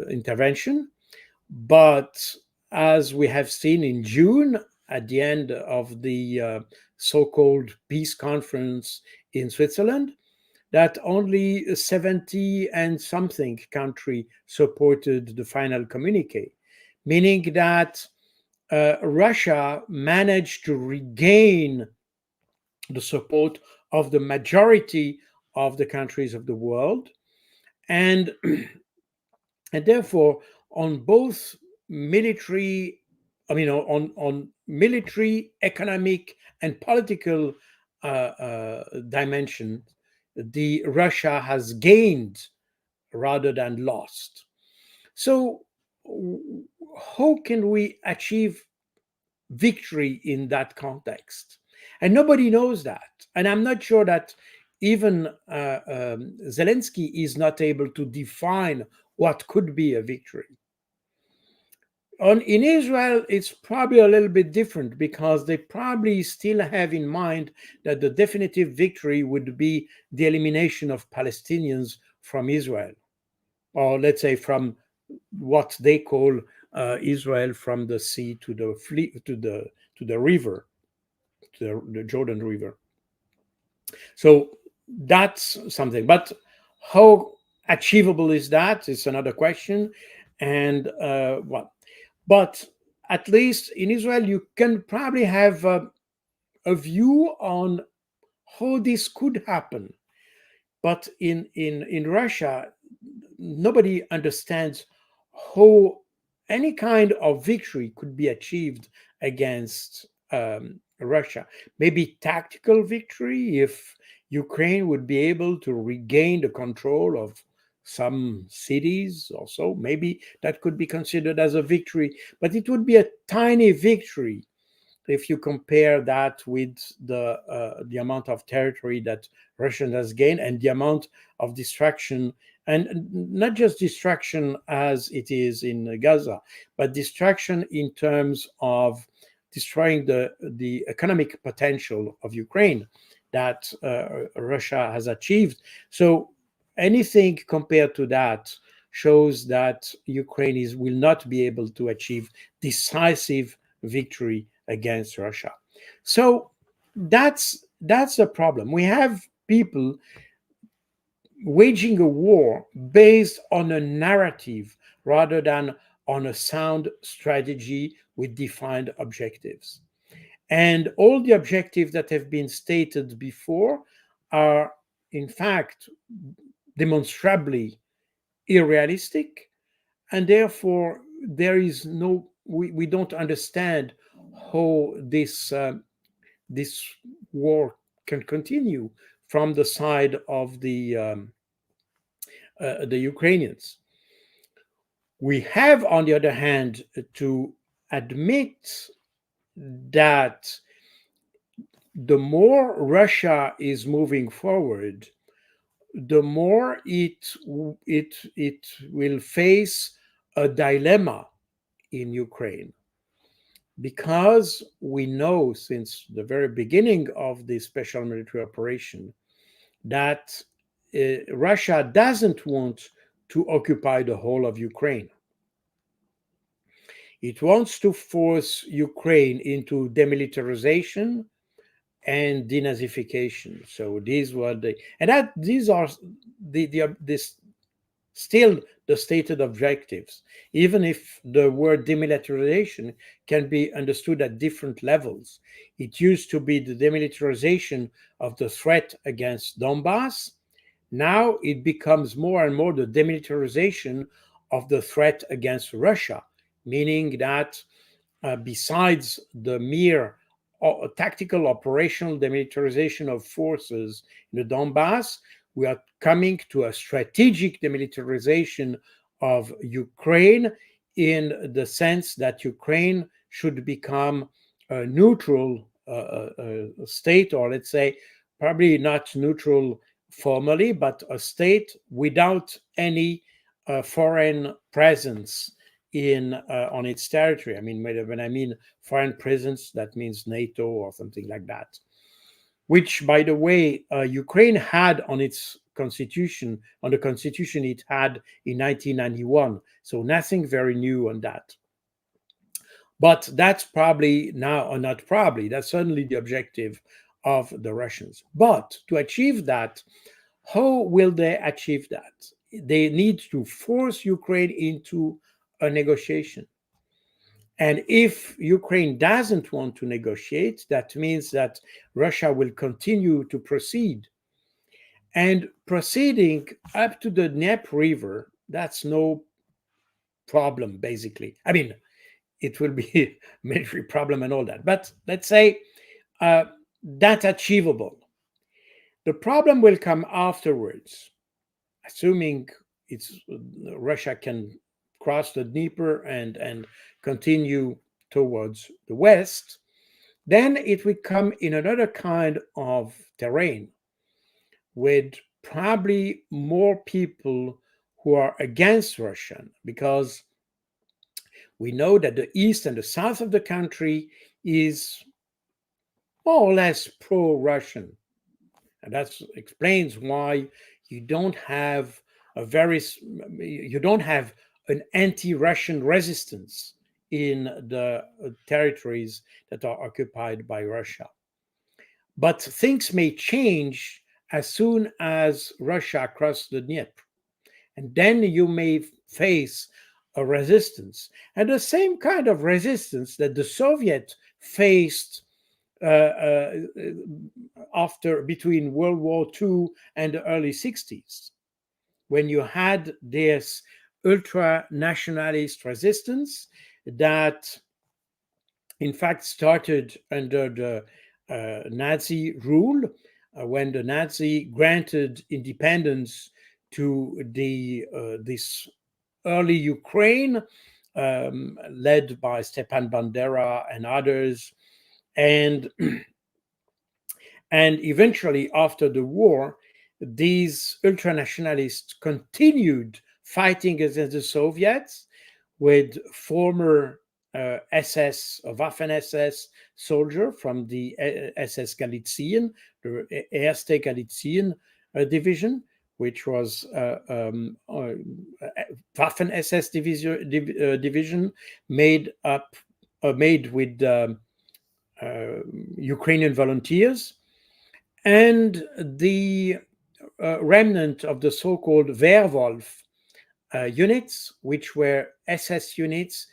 intervention. But as we have seen in June, at the end of the so-called peace conference in Switzerland, that only 70 and something country supported the final communique, meaning that Russia managed to regain the support of the majority of the countries of the world. And, and therefore, on both military, on military, economic, and political dimension, the Russia has gained rather than lost. So, how can we achieve victory in that context? And nobody knows that. And I'm not sure that even Zelensky is not able to define what could be a victory. In Israel, it's probably a little bit different, because they probably still have in mind that the definitive victory would be the elimination of Palestinians from Israel, or let's say from what they call Israel, from the sea to the river, to the Jordan River. So that's something. But how achievable is that? It's another question. And but at least in Israel, you can probably have a view on how this could happen. But in Russia, nobody understands how any kind of victory could be achieved against Russia. Maybe tactical victory, if Ukraine would be able to regain the control of some cities also. Maybe that could be considered as a victory, but it would be a tiny victory if you compare that with the amount of territory that Russia has gained, and the amount of destruction, and not just destruction as it is in Gaza, but destruction in terms of destroying the economic potential of Ukraine that Russia has achieved. So anything compared to that shows that Ukraine will not be able to achieve decisive victory against Russia. So that's the problem. We have people waging a war based on a narrative rather than on a sound strategy with defined objectives. And all the objectives that have been stated before are, in fact, demonstrably unrealistic, and therefore there is no we don't understand how this war can continue from the side of the Ukrainians. We have, on the other hand, to admit that the more Russia is moving forward, the more it will face a dilemma in Ukraine, because we know since the very beginning of the special military operation that Russia doesn't want to occupy the whole of Ukraine. It wants to force Ukraine into demilitarization and denazification. So these were these are this still the stated objectives, even if the word demilitarization can be understood at different levels. It used to be the demilitarization of the threat against Donbass. Now it becomes more and more the demilitarization of the threat against Russia, meaning that besides the mere tactical operational demilitarization of forces in the Donbass, we are coming to a strategic demilitarization of Ukraine, in the sense that Ukraine should become a neutral state, or let's say probably not neutral formally, but a state without any foreign presence in on its territory. I mean, when I mean foreign presence, that means NATO or something like that. Which, by the way, Ukraine had on its constitution, on the constitution it had in 1991. So nothing very new on that. But that's probably now, or not probably, that's certainly the objective of the Russians. But to achieve that, how will they achieve that? They need to force Ukraine into a negotiation. And if Ukraine doesn't want to negotiate, that means that Russia will continue to proceed. And proceeding up to the Dnieper River, that's no problem, basically. I mean, it will be a military problem and all that. But let's say that's achievable. The problem will come afterwards, assuming Russia can cross the Dnieper and continue towards the west. Then it will come in another kind of terrain with probably more people who are against Russian, because we know that the east and the south of the country is more or less pro-Russian. And that explains why you don't have you don't have an anti-Russian resistance in the territories that are occupied by Russia. But things may change as soon as Russia crosses the Dnieper. And then you may face a resistance, and the same kind of resistance that the Soviets faced after between World War II and the early 60s, when you had this ultra nationalist resistance that in fact started under the Nazi rule, when the Nazi granted independence to this early Ukraine, led by Stepan Bandera and others, and and eventually after the war, these ultranationalists continued fighting against the Soviets with former Waffen SS soldier from the SS Galizien, the Erste Galizien division, which was Waffen SS division made with Ukrainian volunteers, and the remnant of the so-called Werwolf units, which were SS units,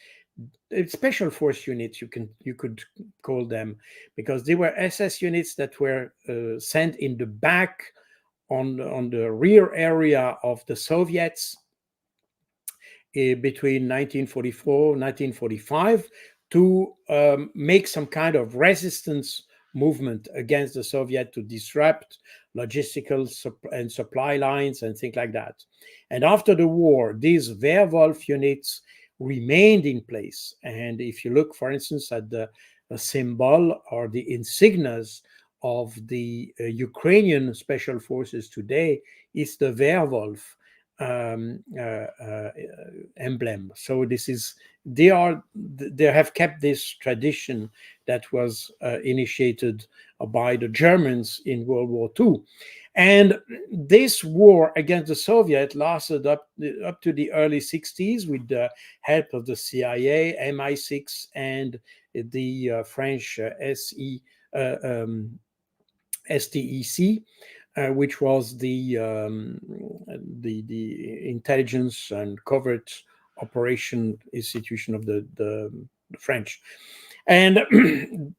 special force units, you could call them, because they were SS units that were sent in the back on the rear area of the Soviets between 1944 1945 to make some kind of resistance movement against the Soviet to disrupt logistical and supply lines and things like that. And after the war, these Werwolf units remained in place. And if you look, for instance, at the symbol or the insignias of the Ukrainian special forces today, is the Werwolf emblem. So this is they have kept this tradition that was initiated by the Germans in World War II. And this war against the Soviet lasted up to the early 60s with the help of the CIA, MI6, and the French STEC, which was the intelligence and covert operation institution of the French. And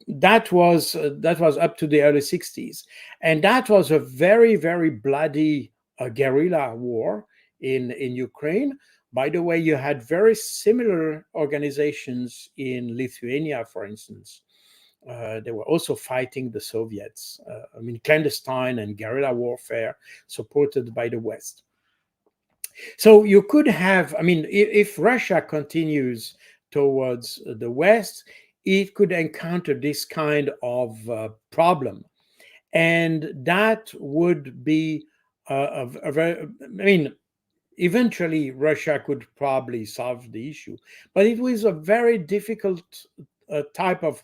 that was up to the early 60s. And that was a very, very bloody guerrilla war in Ukraine. By the way, you had very similar organizations in Lithuania, for instance. They were also fighting the Soviets. Clandestine and guerrilla warfare supported by the West. So you could have, if Russia continues towards the West, it could encounter this kind of problem. And that would be a very, eventually Russia could probably solve the issue. But it was a very difficult type of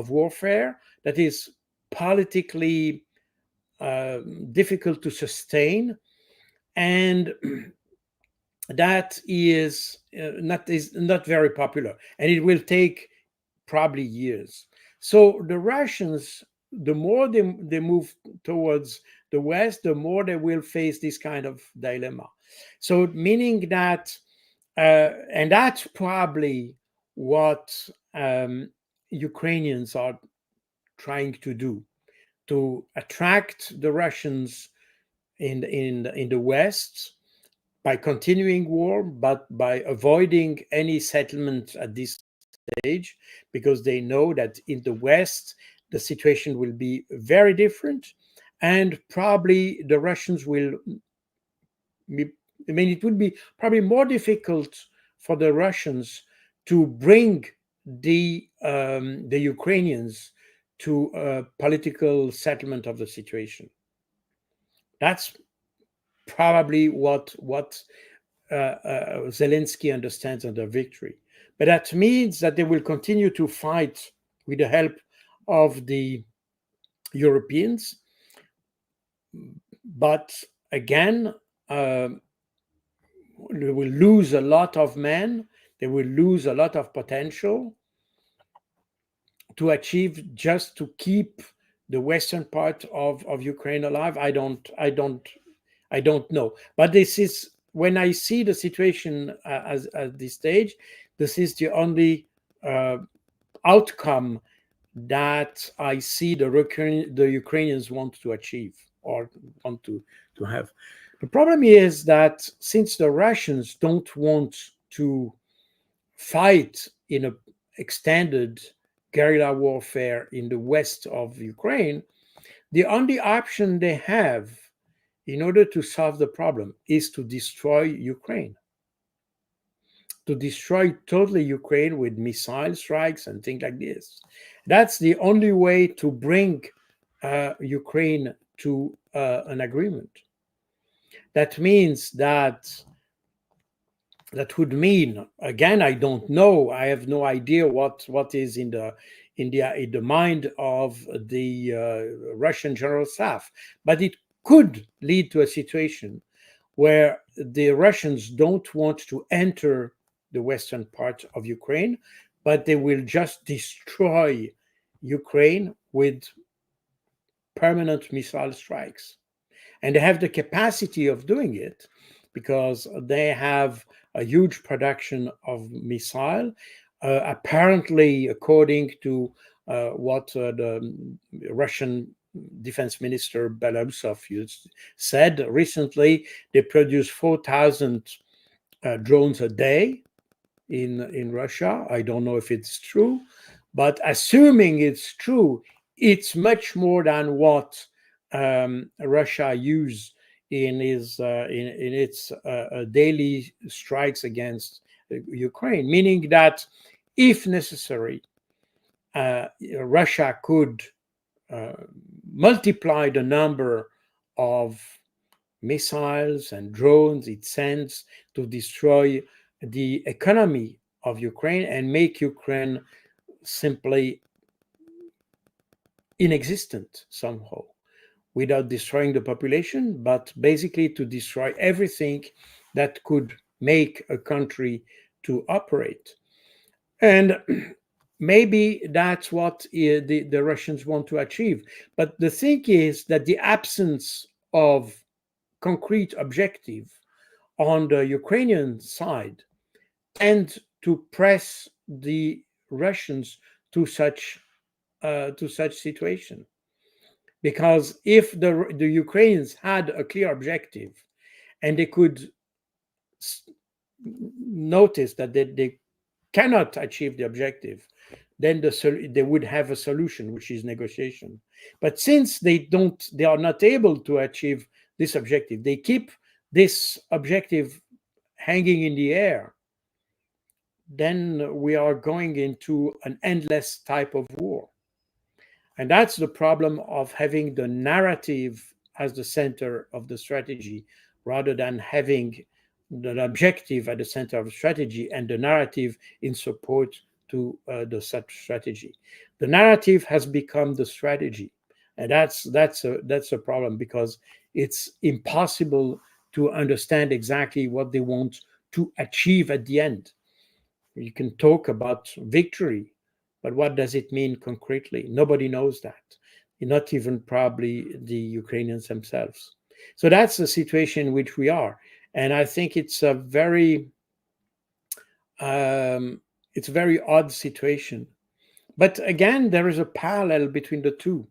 warfare that is politically difficult to sustain, and that is not very popular, and it will take probably years. So the Russians, the more they move towards the West, the more they will face this kind of dilemma. So meaning that, and that's probably what Ukrainians are trying to do, to attract the Russians in the West by continuing war, but by avoiding any settlement at this stage, because they know that in the West the situation will be very different, and probably the Russians will it would be probably more difficult for the Russians to bring the Ukrainians to a political settlement of the situation. That's probably what Zelensky understands under victory. But that means that they will continue to fight with the help of the Europeans. But again, they will lose a lot of men. They will lose a lot of potential to achieve, just to keep the western part of Ukraine alive. I don't know. But this is, when I see the situation at this stage, this is the only outcome that I see the Ukrainians want to achieve or want to have. The problem is that since the Russians don't want to fight in an extended guerrilla warfare in the west of Ukraine, the only option they have in order to solve the problem is to destroy Ukraine. To destroy totally Ukraine with missile strikes and things like this. That's the only way to bring Ukraine to an agreement. That means that would mean, again, I don't know. I have no idea what is in the mind of the Russian general staff, but it could lead to a situation where the Russians don't want to enter the western part of Ukraine, but they will just destroy Ukraine with permanent missile strikes. And they have the capacity of doing it because they have a huge production of missile. Apparently, according to what the Russian Defense Minister Belarusov said recently they produce 4,000 drones a day in Russia. I don't know if it's true, but assuming it's true, it's much more than what Russia use in its daily strikes against Ukraine. Meaning that, if necessary, Russia could uh, multiply the number of missiles and drones it sends to destroy the economy of Ukraine and make Ukraine simply inexistent somehow, without destroying the population, but basically to destroy everything that could make a country to operate. And maybe that's what the Russians want to achieve. But the thing is that the absence of concrete objective on the Ukrainian side tend to press the Russians to such situation. Because if the Ukrainians had a clear objective and they could notice that they cannot achieve the objective, then they would have a solution, which is negotiation. But since they are not able to achieve this objective, they keep this objective hanging in the air, then we are going into an endless type of war. And that's the problem of having the narrative as the center of the strategy, rather than having the objective at the center of the strategy and the narrative in support to the strategy. The narrative has become the strategy, and that's a problem, because it's impossible to understand exactly what they want to achieve at the end. You can talk about victory, but what does it mean concretely? Nobody knows that, not even probably the Ukrainians themselves. So that's the situation in which we are. And I think it's a very odd situation. But again, there is a parallel between the two.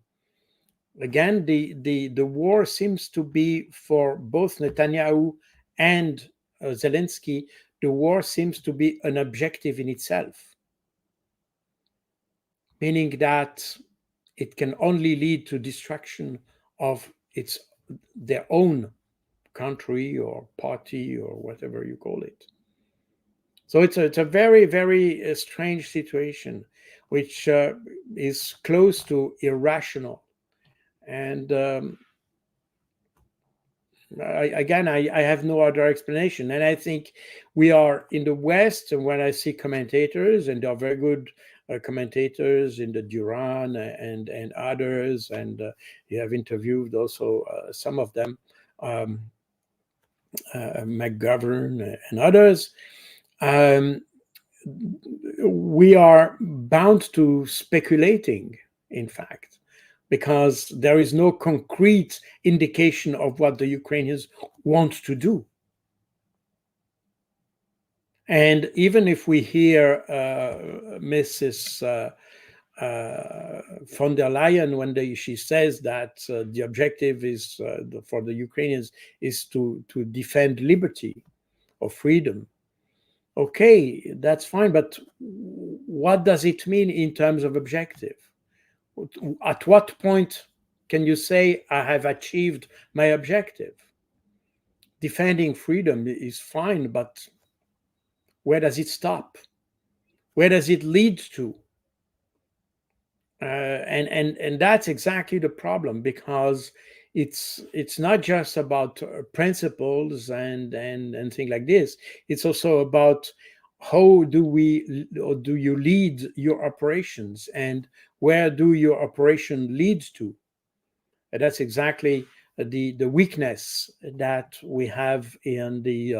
Again, the war seems to be, for both Netanyahu and Zelensky, the war seems to be an objective in itself, meaning that it can only lead to destruction of their own country or party or whatever you call it. So it's a very, very strange situation, which is close to irrational. And I have no other explanation. And I think we are in the West, and when I see commentators, and there are very good commentators in the Duran and others, and you have interviewed also some of them, McGovern and others. We are bound to speculating, in fact, because there is no concrete indication of what the Ukrainians want to do. And even if we hear Mrs. von der Leyen, when she says that the objective is for the Ukrainians is to defend liberty or freedom, okay, that's fine, but what does it mean in terms of objective? At what point can you say, I have achieved my objective? Defending freedom is fine, but where does it stop? Where does it lead to? And that's exactly the problem, because it's not just about principles and things like this. It's also about how do you lead your operations, and where do your operation lead to? And that's exactly the weakness that we have in the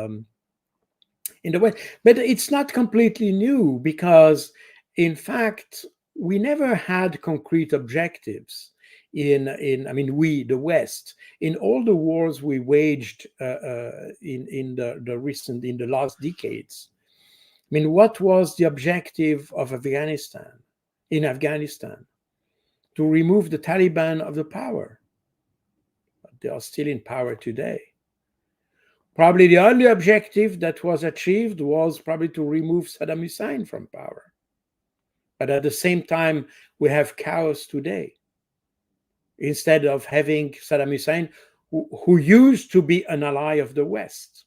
West. But it's not completely new, because in fact we never had concrete objectives we, the West, in all the wars we waged in the last decades. What was the objective of Afghanistan? In Afghanistan, to remove the Taliban of the power. But they are still in power today. Probably the only objective that was achieved was probably to remove Saddam Hussein from power. But at the same time, we have chaos today. Instead of having Saddam Hussein, who used to be an ally of the West.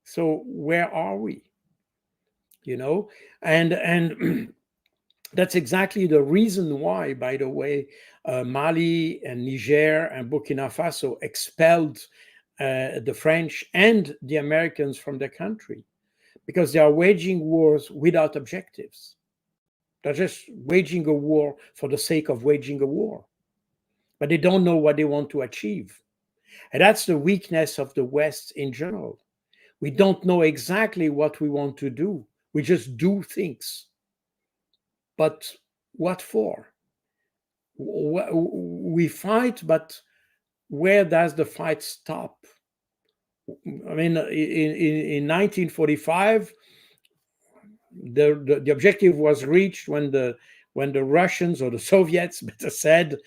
So where are we? You know, and that's exactly the reason why, by the way, Mali and Niger and Burkina Faso expelled the French and the Americans from the country, because they are waging wars without objectives. They're just waging a war for the sake of waging a war, but they don't know what they want to achieve. And that's the weakness of the West in general. We don't know exactly what we want to do. We just do things. But what for? We fight, but where does the fight stop? I mean, in 1945, the objective was reached when the Russians, or the Soviets, better said,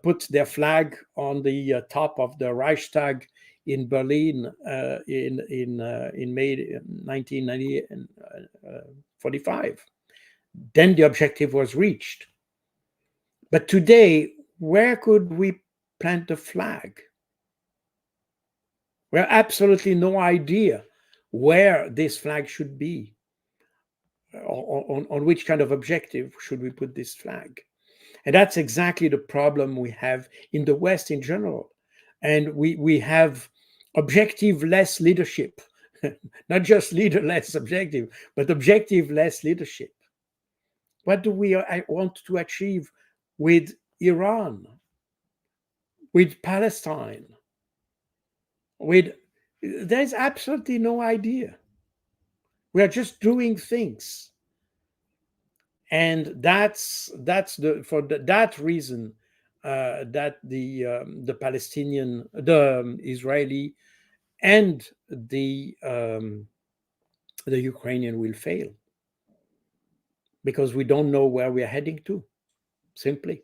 put their flag on the top of the Reichstag in Berlin in May 1945. Then the objective was reached. But today, where could we plant the flag? We have absolutely no idea where this flag should be. On which kind of objective should we put this flag? And that's exactly the problem we have in the West in general. And we have objective-less leadership, not just leader-less objective, but objective-less leadership. What do we want to achieve with Iran, with Palestine? There's absolutely no idea. We are just doing things, and that's that reason that the Palestinian, the Israeli, and the Ukrainian will fail, because we don't know where we are heading to, simply.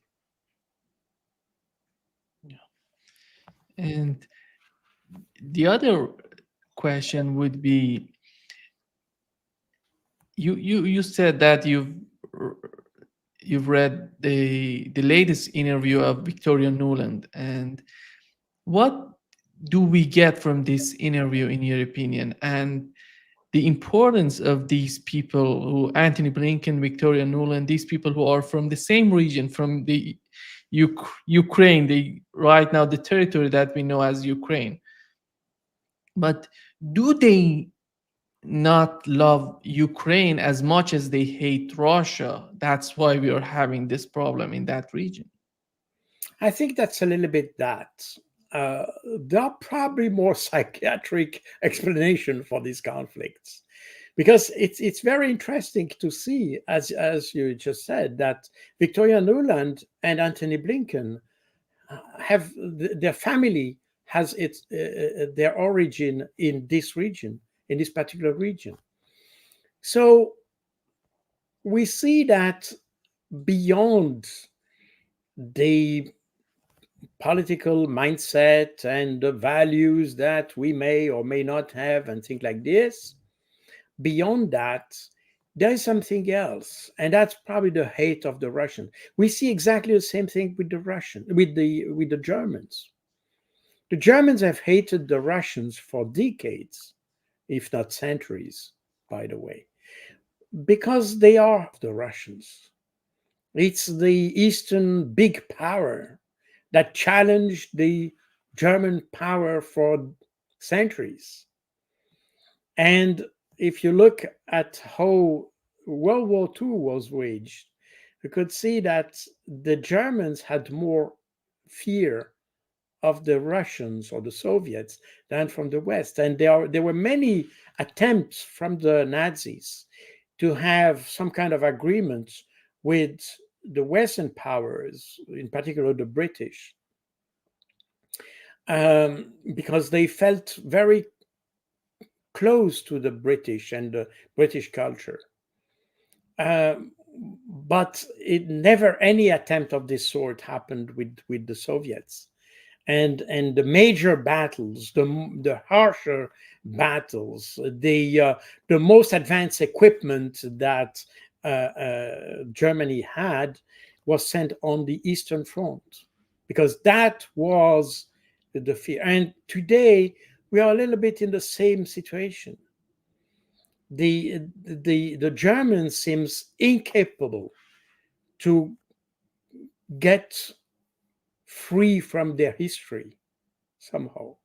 Yeah. And the other question would be, you said that you've read the latest interview of Victoria Nuland, and what do we get from this interview in your opinion, and the importance of these people, who Anthony Blinken, Victoria Nuland, these people who are from the same region, from the Ukraine, right now the territory that we know as Ukraine. But do they not love Ukraine as much as they hate Russia? That's why we are having this problem in that region. I think that's a little bit that. There are probably more psychiatric explanation for these conflicts, because it's very interesting to see, as you just said, that Victoria Nuland and Anthony Blinken have their family has their origin in this region, in this particular region. So we see that beyond the political mindset and the values that we may or may not have and things like this, beyond that, there is something else, and that's probably the hate of the Russian. We see exactly the same thing with the with the Germans. The Germans have hated the Russians for decades, if not centuries, by the way, because they are the Russians. It's the Eastern big power that challenged the German power for centuries. And if you look at how World War II was waged, you could see that the Germans had more fear of the Russians or the Soviets than from the West. And there were many attempts from the Nazis to have some kind of agreement with the Western powers, in particular the British, because they felt very close to the British and the British culture. but it never any attempt of this sort happened with the Soviets. And the major battles, the harsher battles, the most advanced equipment that Germany had was sent on the Eastern Front, because that was the fear. And today we are a little bit in the same situation. The Germans seems incapable to get free from their history somehow.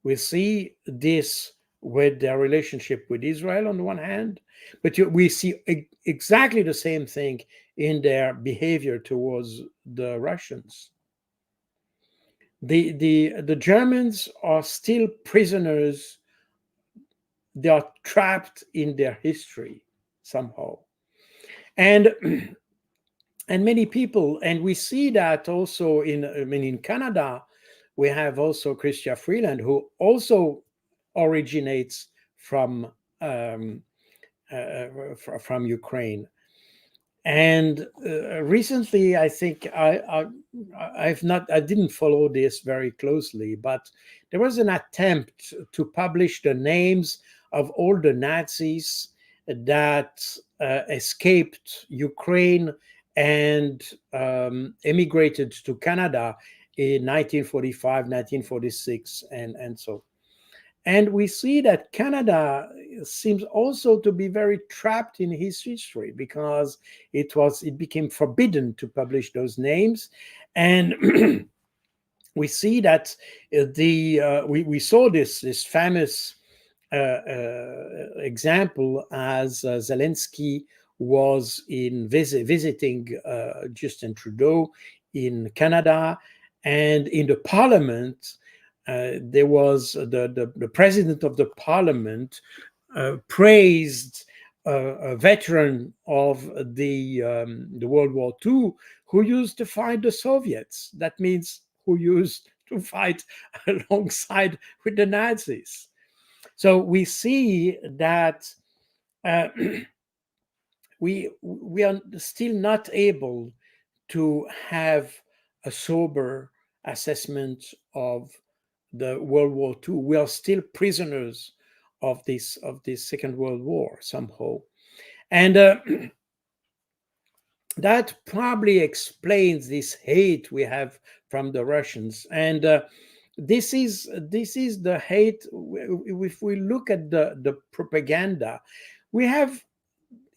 We see this with their relationship with Israel on the one hand, but we see exactly the same thing in their behavior towards the Russians. The Germans are still prisoners. They are trapped in their history somehow. And and many people, and we see that also in Canada, we have also Chrystia Freeland, who also originates from um, from Ukraine. And recently, I think I didn't follow this very closely, but there was an attempt to publish the names of all the Nazis that escaped Ukraine and emigrated to Canada in 1945, 1946, and so. And we see that Canada seems also to be very trapped in his history, because it became forbidden to publish those names. And we see that we saw this famous example as Zelensky was visiting Justin Trudeau in Canada, and in the Parliament. There was the president of the Parliament praised a veteran of the World War II who used to fight the Soviets. That means who used to fight alongside with the Nazis. So we see that we are still not able to have a sober assessment of the World War II. We are still prisoners of this Second World War somehow, and that probably explains this hate we have from the Russians. And this is the hate. If we look at the propaganda, we have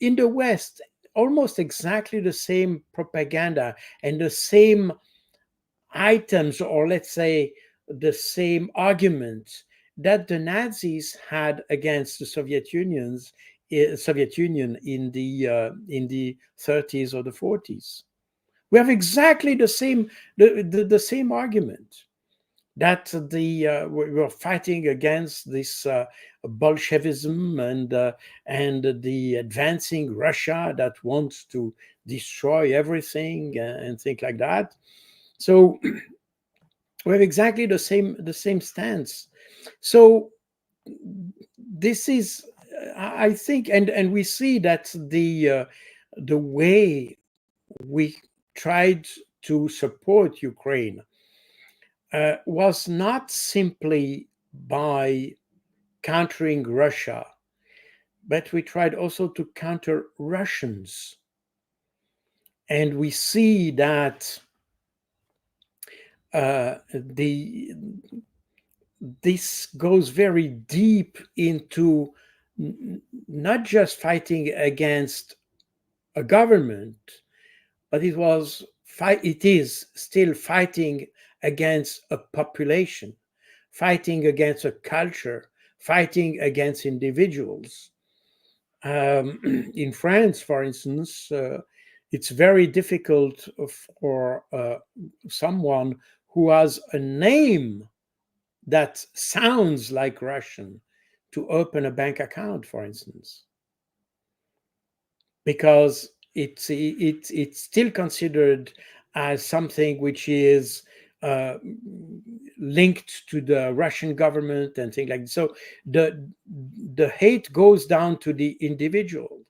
in the West almost exactly the same propaganda and the same items, or let's say the same arguments that the Nazis had against the Soviet Union in the 30s or the 40s. We have exactly the same argument, that we were fighting against this Bolshevism and the advancing Russia that wants to destroy everything and things like that. So we have exactly the same stance. So this is, I think, and we see that the way we tried to support Ukraine was not simply by countering Russia, but we tried also to counter Russians. And we see that this goes very deep into not just fighting against a government, but it is still fighting against a population, fighting against a culture, fighting against individuals. In France, for instance, it's very difficult for someone who has a name that sounds like Russian to open a bank account, for instance, because it's still considered as something which is linked to the Russian government and things like that. So the hate goes down to the individual.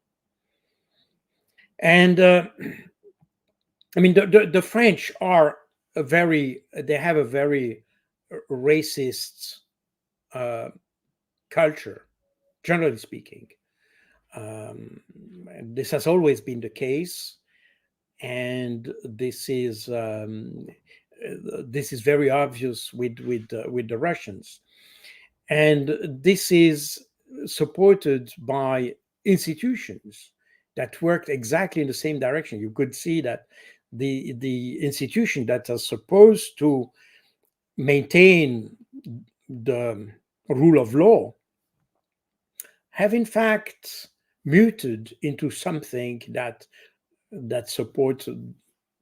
And I mean, the French are they have a very racist uh, culture, generally speaking. This has always been the case, and this is very obvious with the Russians, and this is supported by institutions that worked exactly in the same direction. You could see that the institution that are supposed to maintain the rule of law have in fact muted into something that supports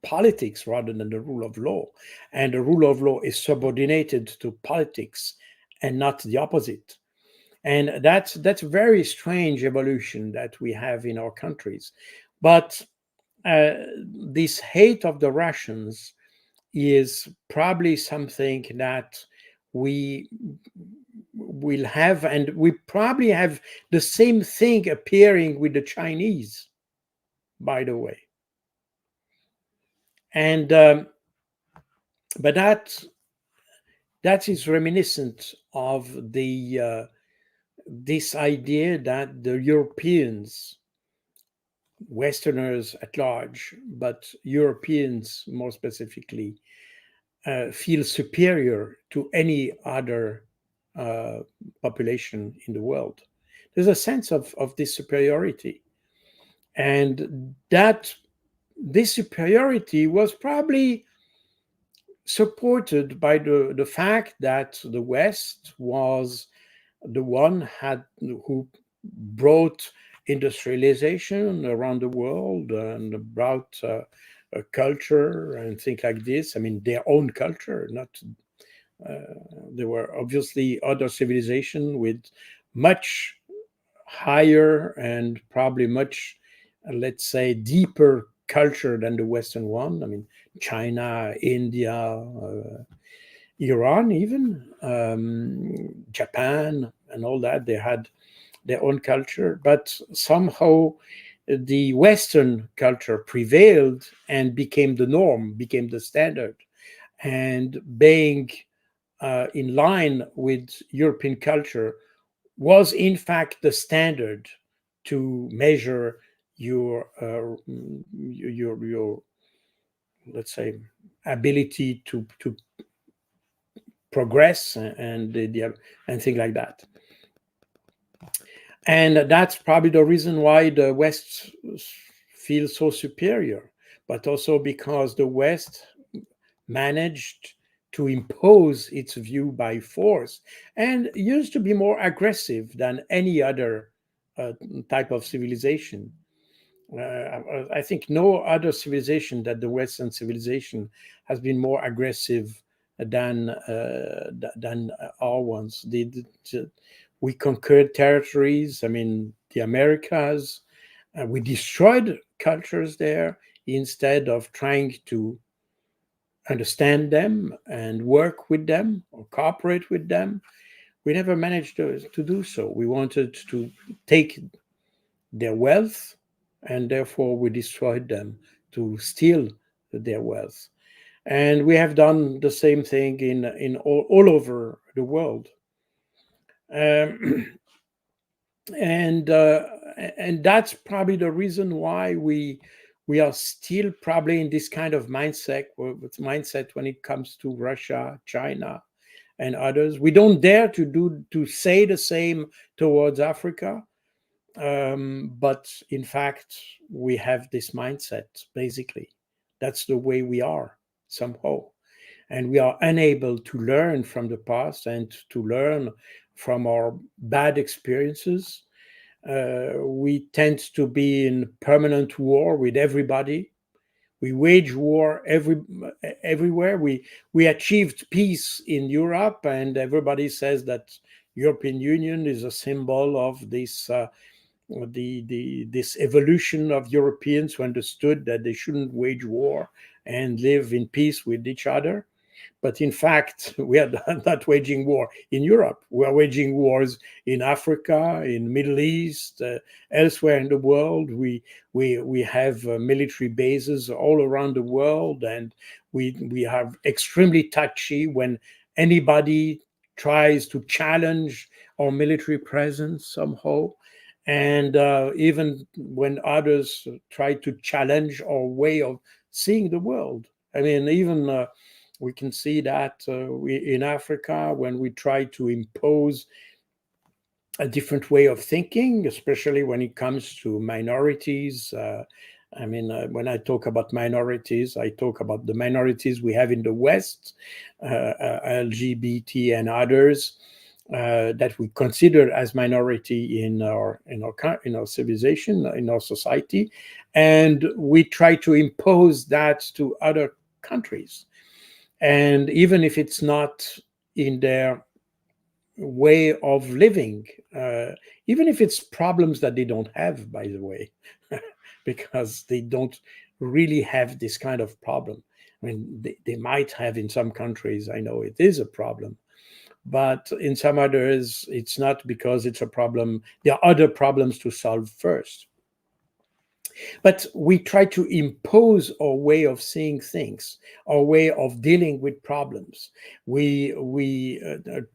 politics rather than the rule of law. And the rule of law is subordinated to politics and not the opposite. And that's a very strange evolution that we have in our countries. But uh, this hate of the Russians is probably something that we will have, and we probably have the same thing appearing with the Chinese, by the way. And but that is reminiscent of the this idea that the Europeans, Westerners at large, but Europeans more specifically, feel superior to any other uh, population in the world. There's a sense of this superiority. And that this superiority was probably supported by the fact that the West was the one who brought industrialization around the world and brought a culture and things like this. I mean, their own culture, not there were obviously other civilizations with much higher and probably much, let's say, deeper culture than the Western one. I mean, China, India, Iran, even Japan, and all that. They had their own culture, but somehow the Western culture prevailed and became the norm, became the standard. And being in line with European culture was in fact the standard to measure your let's say ability to progress and things like that. And that's probably the reason why the West feels so superior, but also because the West managed to impose its view by force and used to be more aggressive than any other uh, type of civilization. I think no other civilization than the Western civilization has been more aggressive than our ones. We conquered territories. I mean, the Americas. We destroyed cultures there instead of trying to understand them and work with them or cooperate with them. We never managed to do so. We wanted to take their wealth, and therefore we destroyed them to steal their wealth. And we have done the same thing in all over the world. Um, and uh, and that's probably the reason why we are still probably in this kind of mindset when it comes to Russia, China, and others. We don't dare to say the same towards Africa, but in fact, we have this mindset. Basically, that's the way we are somehow, and we are unable to learn from the past and to learn from our bad experiences. We tend to be in permanent war with everybody. We wage war everywhere. We achieved peace in Europe, and everybody says that European Union is a symbol of this evolution of Europeans who understood that they shouldn't wage war and live in peace with each other. But in fact, we are not waging war in Europe. We are waging wars in Africa, in Middle East, elsewhere in the world. We have military bases all around the world, and we are extremely touchy when anybody tries to challenge our military presence somehow. And even when others try to challenge our way of seeing the world. I mean, even we can see that in Africa when we try to impose a different way of thinking, especially when it comes to minorities. I mean, when I talk about minorities, I talk about the minorities we have in the West, LGBT and others. That we consider as minority in our civilization, in our society, and we try to impose that to other countries, and even if it's not in their way of living, even if it's problems that they don't have, by the way, because they don't really have this kind of problem. I mean, they might have in some countries. I know it is a problem. But in some others, it's not because it's a problem. There are other problems to solve first. But we try to impose our way of seeing things, our way of dealing with problems. We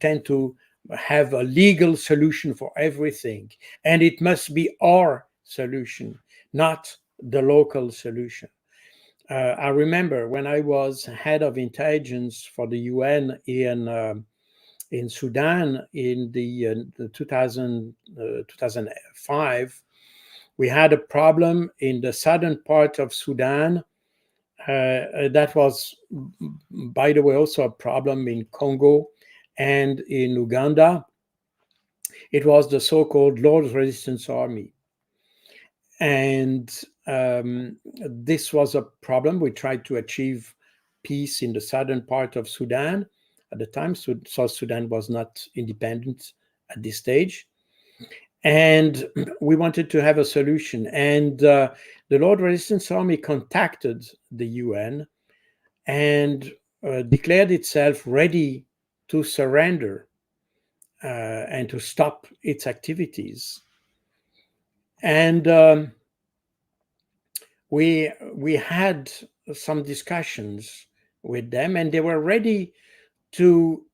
tend to have a legal solution for everything, and it must be our solution, not the local solution. I remember when I was head of intelligence for the UN in Sudan in the 2005, we had a problem in the southern part of Sudan. That was, by the way, also a problem in Congo and in Uganda. It was the so-called Lord's Resistance Army. And this was a problem. We tried to achieve peace in the southern part of Sudan. At the time, South Sudan was not independent at this stage. And we wanted to have a solution. And the Lord Resistance Army contacted the UN and declared itself ready to surrender and to stop its activities. And we had some discussions with them, and they were ready to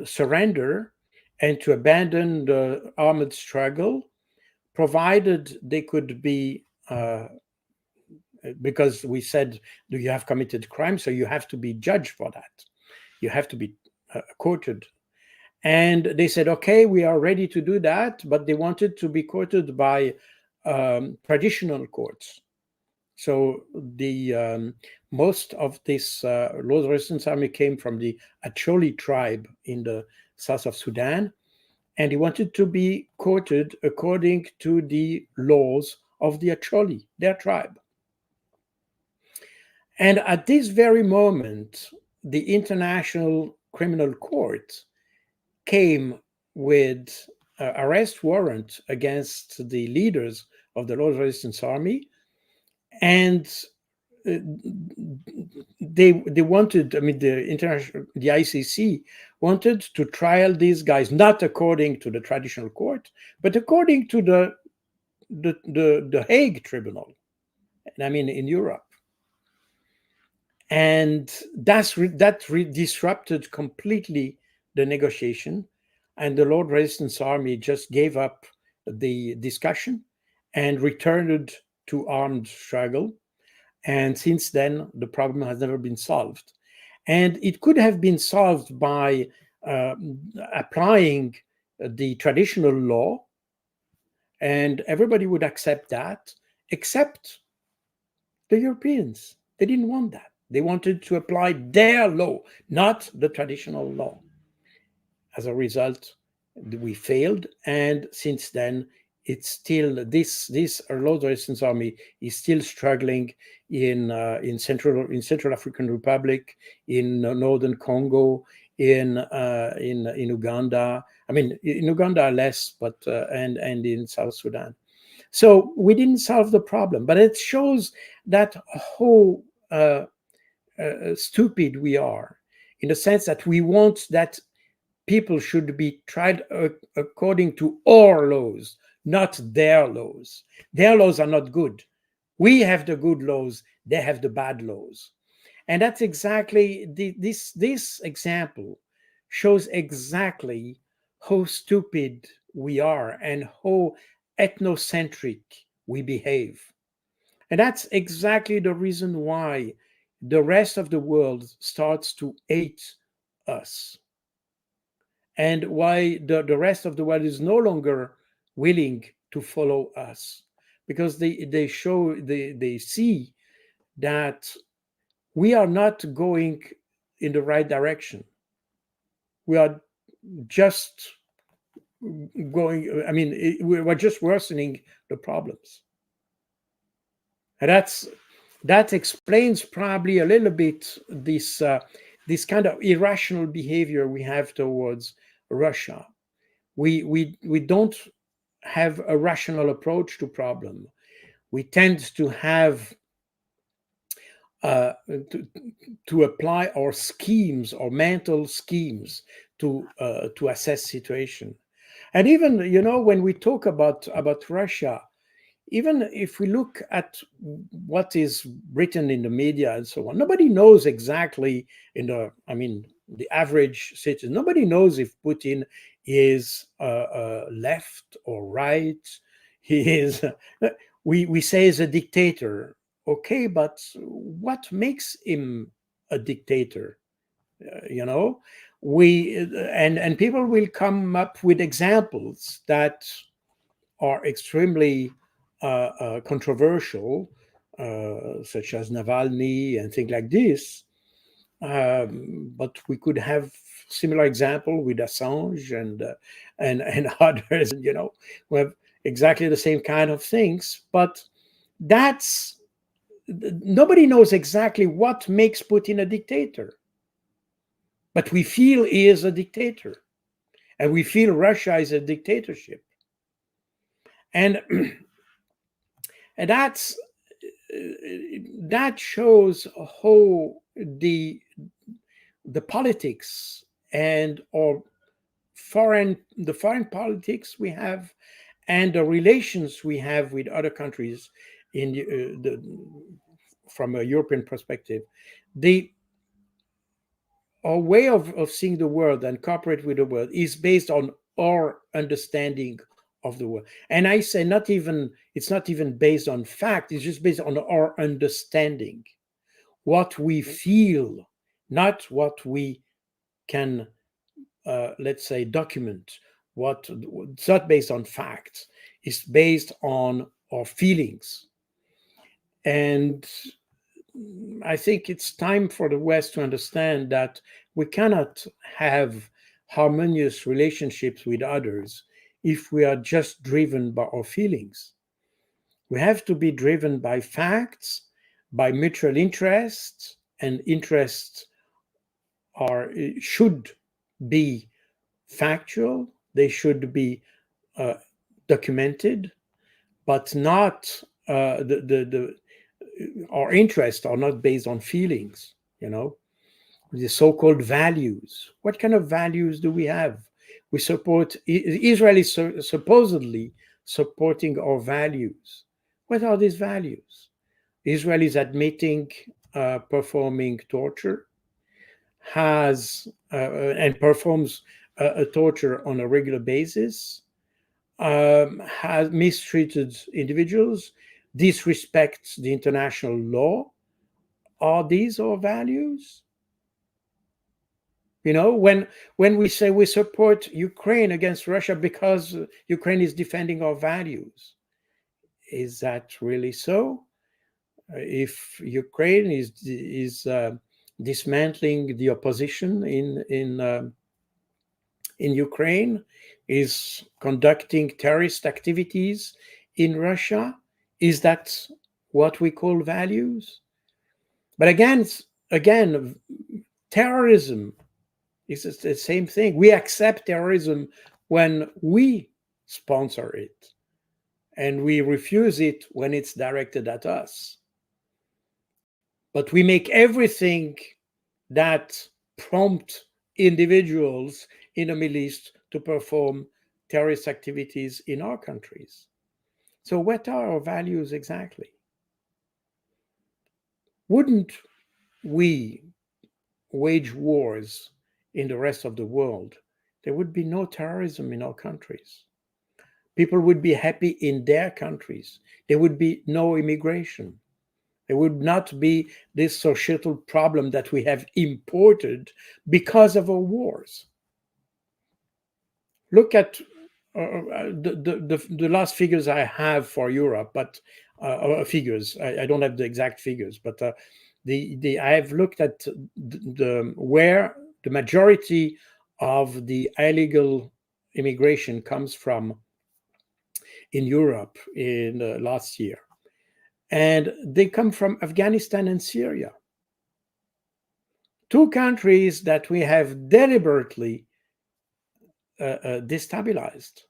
surrender and to abandon the armed struggle, provided they could be, because we said, do you have committed crime? So you have to be judged for that. You have to be courted. And they said, okay, we are ready to do that, but they wanted to be courted by traditional courts. So the most of this Lord's Resistance Army came from the Acholi tribe in the south of Sudan, and he wanted to be courted according to the laws of the Acholi, their tribe. And at this very moment, the International Criminal Court came with arrest warrant against the leaders of the Lord's Resistance Army, and they wanted, I mean, the ICC wanted to trial these guys not according to the traditional court, but according to the Hague Tribunal, and I mean in Europe. And that disrupted completely the negotiation, and the Lord Resistance Army just gave up the discussion and returned to armed struggle. And since then, the problem has never been solved. And it could have been solved by applying the traditional law, and everybody would accept that, except the Europeans. They didn't want that. They wanted to apply their law, not the traditional law. As a result, we failed, and since then, it's still this Lord's Resistance Army is still struggling in Central African Republic, in northern Congo, in Uganda. I mean, in Uganda less, but and in South Sudan. So we didn't solve the problem, but it shows that how stupid we are, in the sense that we want that people should be tried according to our laws, not their laws. Their laws are not good. We have the good laws, they have the bad laws. And that's exactly this example shows exactly how stupid we are and how ethnocentric we behave. And that's exactly the reason why the rest of the world starts to hate us, and why the rest of the world is no longer willing to follow us, because they see that we are not going in the right direction. We are just we're just worsening the problems. And that explains probably a little bit this kind of irrational behavior we have towards Russia. We don't have a rational approach to problem. We tend to have uh, to, to apply our schemes or mental schemes to assess situation. And even, when we talk about Russia, even if we look at what is written in the media and so on, nobody knows exactly, the average citizen, nobody knows if Putin is left or right. He is, we say he's a dictator. Okay, but what makes him a dictator? You know, and people will come up with examples that are extremely controversial, such as Navalny and things like this. But we could have similar example with Assange and others. We have exactly the same kind of things. But that's nobody knows exactly what makes Putin a dictator. But we feel he is a dictator, and we feel Russia is a dictatorship, and and that shows how the politics and or the foreign politics we have, and the relations we have with other countries in from a European perspective, the our way of seeing the world and cooperate with the world is based on our understanding of the world. And I say it's not even based on fact, it's just based on our understanding, what we feel, not what we can, let's say, document. It's not based on facts, it's based on our feelings. And I think it's time for the West to understand that we cannot have harmonious relationships with others if we are just driven by our feelings. We have to be driven by facts, by mutual interests, and interests should be factual. They should be uh, documented, but not our interests are not based on feelings. The so-called values. What kind of values do we have? We support Israel is supposedly supporting our values. What are these values? Israel is admitting performing torture, has and performs a torture on a regular basis, has mistreated individuals, disrespects the international law. Are these our values? When we say we support Ukraine against Russia because Ukraine is defending our values, is that really so? If Ukraine is dismantling the opposition in Ukraine, is conducting terrorist activities in Russia, is that what we call values? But again, terrorism is the same thing. We accept terrorism when we sponsor it, and we refuse it when it's directed at us. but we make everything that prompt individuals in the Middle East to perform terrorist activities in our countries. So, what are our values exactly? Wouldn't we wage wars in the rest of the world? There would be no terrorism in our countries. People would be happy in their countries. There would be no immigration. There would not be this societal problem that we have imported because of our wars. Look at the last figures I have for Europe, but figures. I don't have the exact figures, but I have looked at where the majority of the illegal immigration comes from in Europe in last year, and they come from Afghanistan and Syria, two countries that we have deliberately destabilized.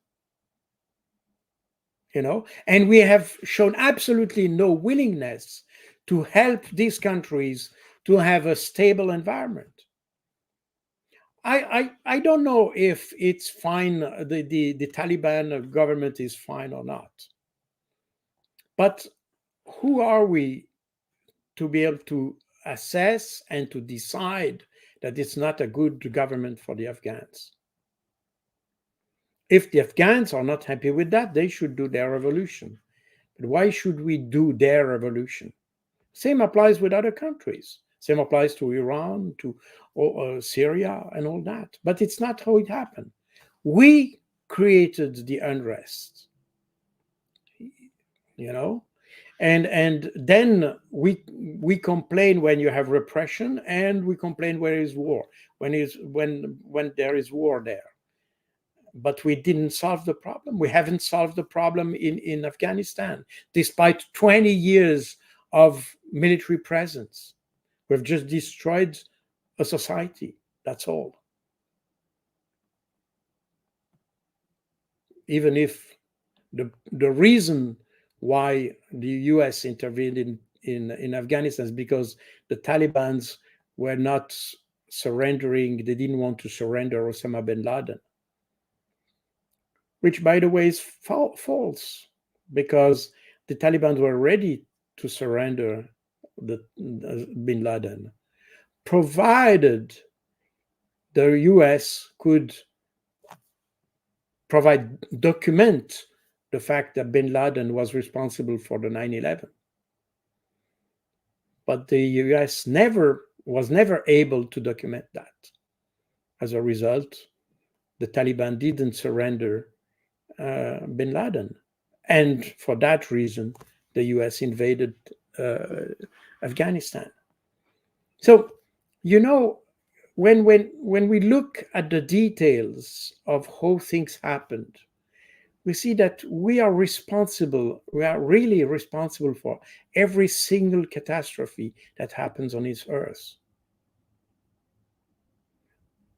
And we have shown absolutely no willingness to help these countries to have a stable environment. I don't know if it's fine, the Taliban government is fine or not. But who are we to be able to assess and to decide that it's not a good government for the Afghans? If the Afghans are not happy with that, they should do their revolution. But why should we do their revolution? Same applies with other countries. Same applies to Iran, to Syria, and all that. But it's not how it happened. We created the unrest, and then we complain when you have repression, and we complain when there is war, when there is war there. But we didn't solve the problem. We haven't solved the problem in Afghanistan, despite 20 years of military presence. We've just destroyed a society. That's all. Even if the reason why the US intervened in Afghanistan is because the Taliban were not surrendering. They didn't want to surrender Osama bin Laden, which, by the way, is false, because the Taliban were ready to surrender bin Laden, provided the US could document the fact that bin Laden was responsible for the 9/11. But the US was never able to document that. As a result, the Taliban didn't surrender bin Laden. And for that reason, the US invaded Afghanistan. So, when we look at the details of how things happened, we see that we are really responsible for every single catastrophe that happens on this earth.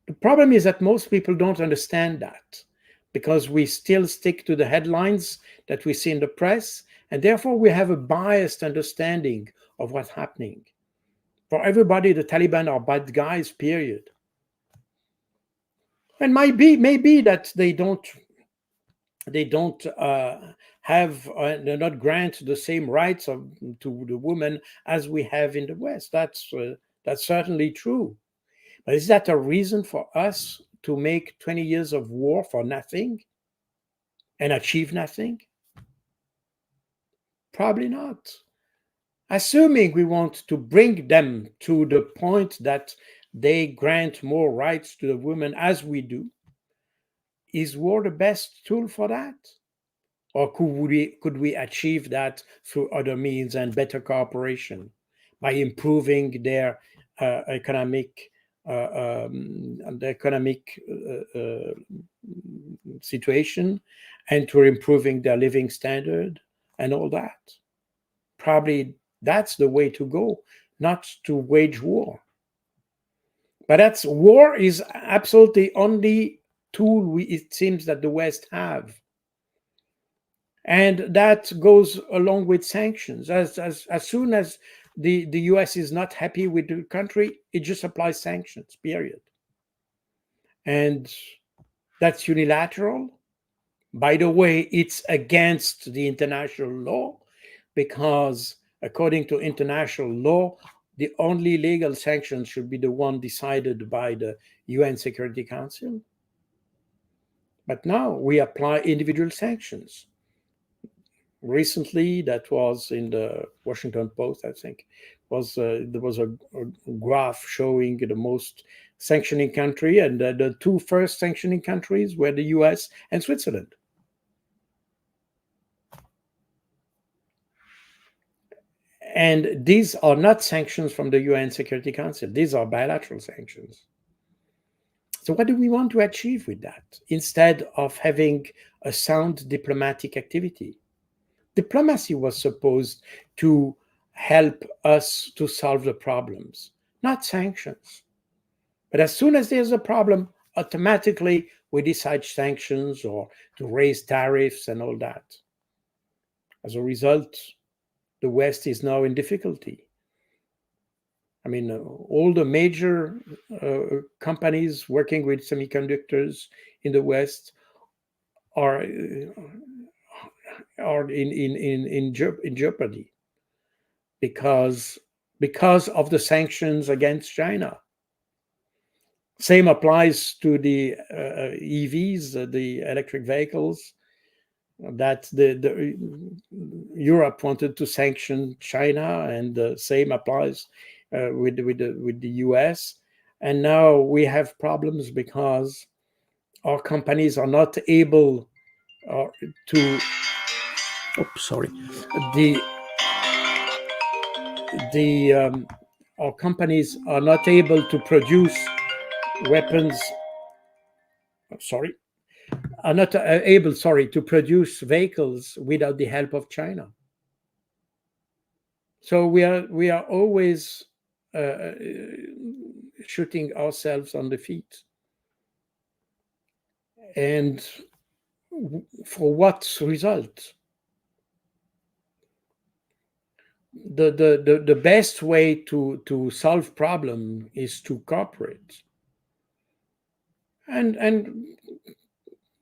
The problem is that most people don't understand that, because we still stick to the headlines that we see in the press, and therefore we have a biased understanding of what's happening. For everybody, the Taliban are bad guys, period. And maybe that they don't have they're not grant the same rights to the women as we have in the West. That's certainly true. But is that a reason for us to make 20 years of war for nothing and achieve nothing? Probably not. Assuming we want to bring them to the point that they grant more rights to the women as we do, is war the best tool for that? Or could we achieve that through other means and better cooperation, by improving their economic situation, and to improving their living standard and all that? Probably that's the way to go, not to wage war. But war is absolutely only tool it seems that the West have. And that goes along with sanctions. As soon as the US is not happy with the country, it just applies sanctions, period. And that's unilateral. By the way, it's against the international law, because according to international law, the only legal sanctions should be the one decided by the UN Security Council. But now we apply individual sanctions. Recently, that was in the Washington Post, I think, there was a graph showing the most sanctioning country, and the two first sanctioning countries were the US and Switzerland. And these are not sanctions from the UN Security Council. These are bilateral sanctions. So what do we want to achieve with that instead of having a sound diplomatic activity? Diplomacy was supposed to help us to solve the problems, not sanctions. But as soon as there's a problem, automatically we decide sanctions or to raise tariffs and all that. As a result, the West is now in difficulty. I mean, all the major companies working with semiconductors in the West are in jeopardy because of the sanctions against China. Same applies to the EVs, the electric vehicles, that the Europe wanted to sanction China, and the same applies with the US. And now we have problems because our companies are not able to. Sorry, our companies are not able to produce weapons. Sorry, are not able, to produce vehicles without the help of China. So we are always shooting ourselves on the feet. And for what result? The best way to solve problem is to cooperate. And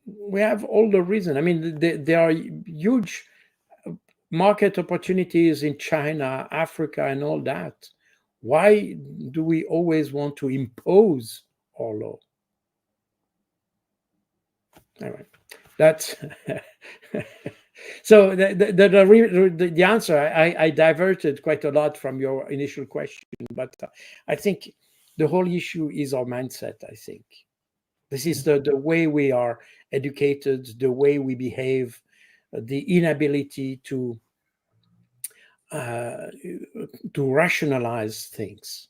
we have all the reason. I mean, there are huge market opportunities in China, Africa, and all that. Why do we always want to impose our law? All right, that's so the answer. I diverted quite a lot from your initial question, but I think the whole issue is our mindset. I think this is the way we are educated, the way we behave, the inability to rationalize things.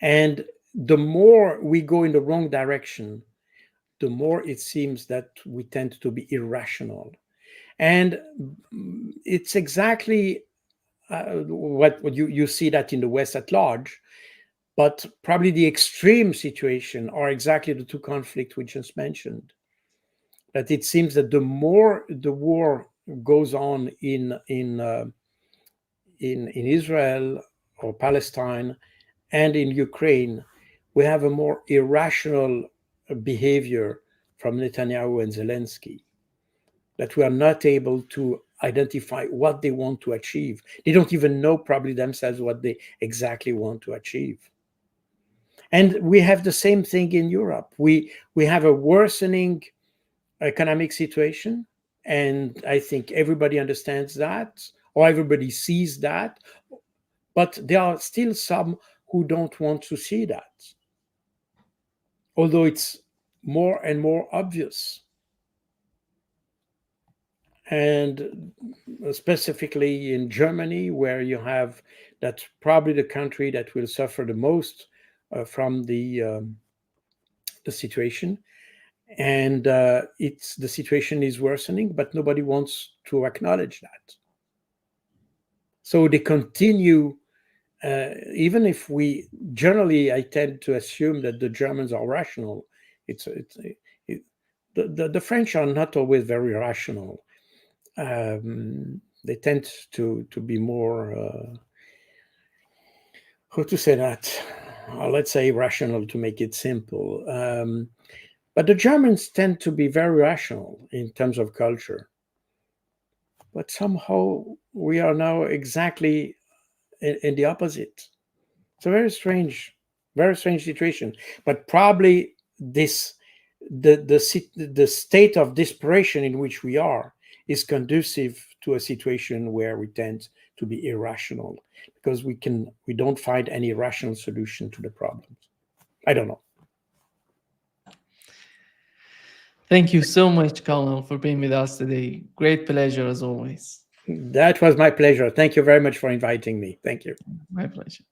And the more we go in the wrong direction, the more it seems that we tend to be irrational. And it's exactly what you see that in the West at large, but probably the extreme situation are exactly the two conflicts we just mentioned. That it seems that the more the war goes on in Israel or Palestine and in Ukraine, we have a more irrational behavior from Netanyahu and Zelensky, that we are not able to identify what they want to achieve. They don't even know probably themselves what they exactly want to achieve. And we have the same thing in Europe. We have a worsening economic situation, and I think everybody understands that, or everybody sees that, but there are still some who don't want to see that, although it's more and more obvious. And specifically in Germany, where you have, that's probably the country that will suffer the most from the situation. And it's the situation is worsening, but nobody wants to acknowledge that. So they continue, even if we generally, I tend to assume that the Germans are rational. The French are not always very rational. They tend to be more how to say that? Let's say rational to make it simple. But the Germans tend to be very rational in terms of culture. But somehow we are now exactly in the opposite. It's a very strange situation. But probably this the state of desperation in which we are is conducive to a situation where we tend to be irrational because we don't find any rational solution to the problems. I don't know. Thank you so much, Colonel, for being with us today. Great pleasure as always. That was my pleasure. Thank you very much for inviting me. Thank you. My pleasure.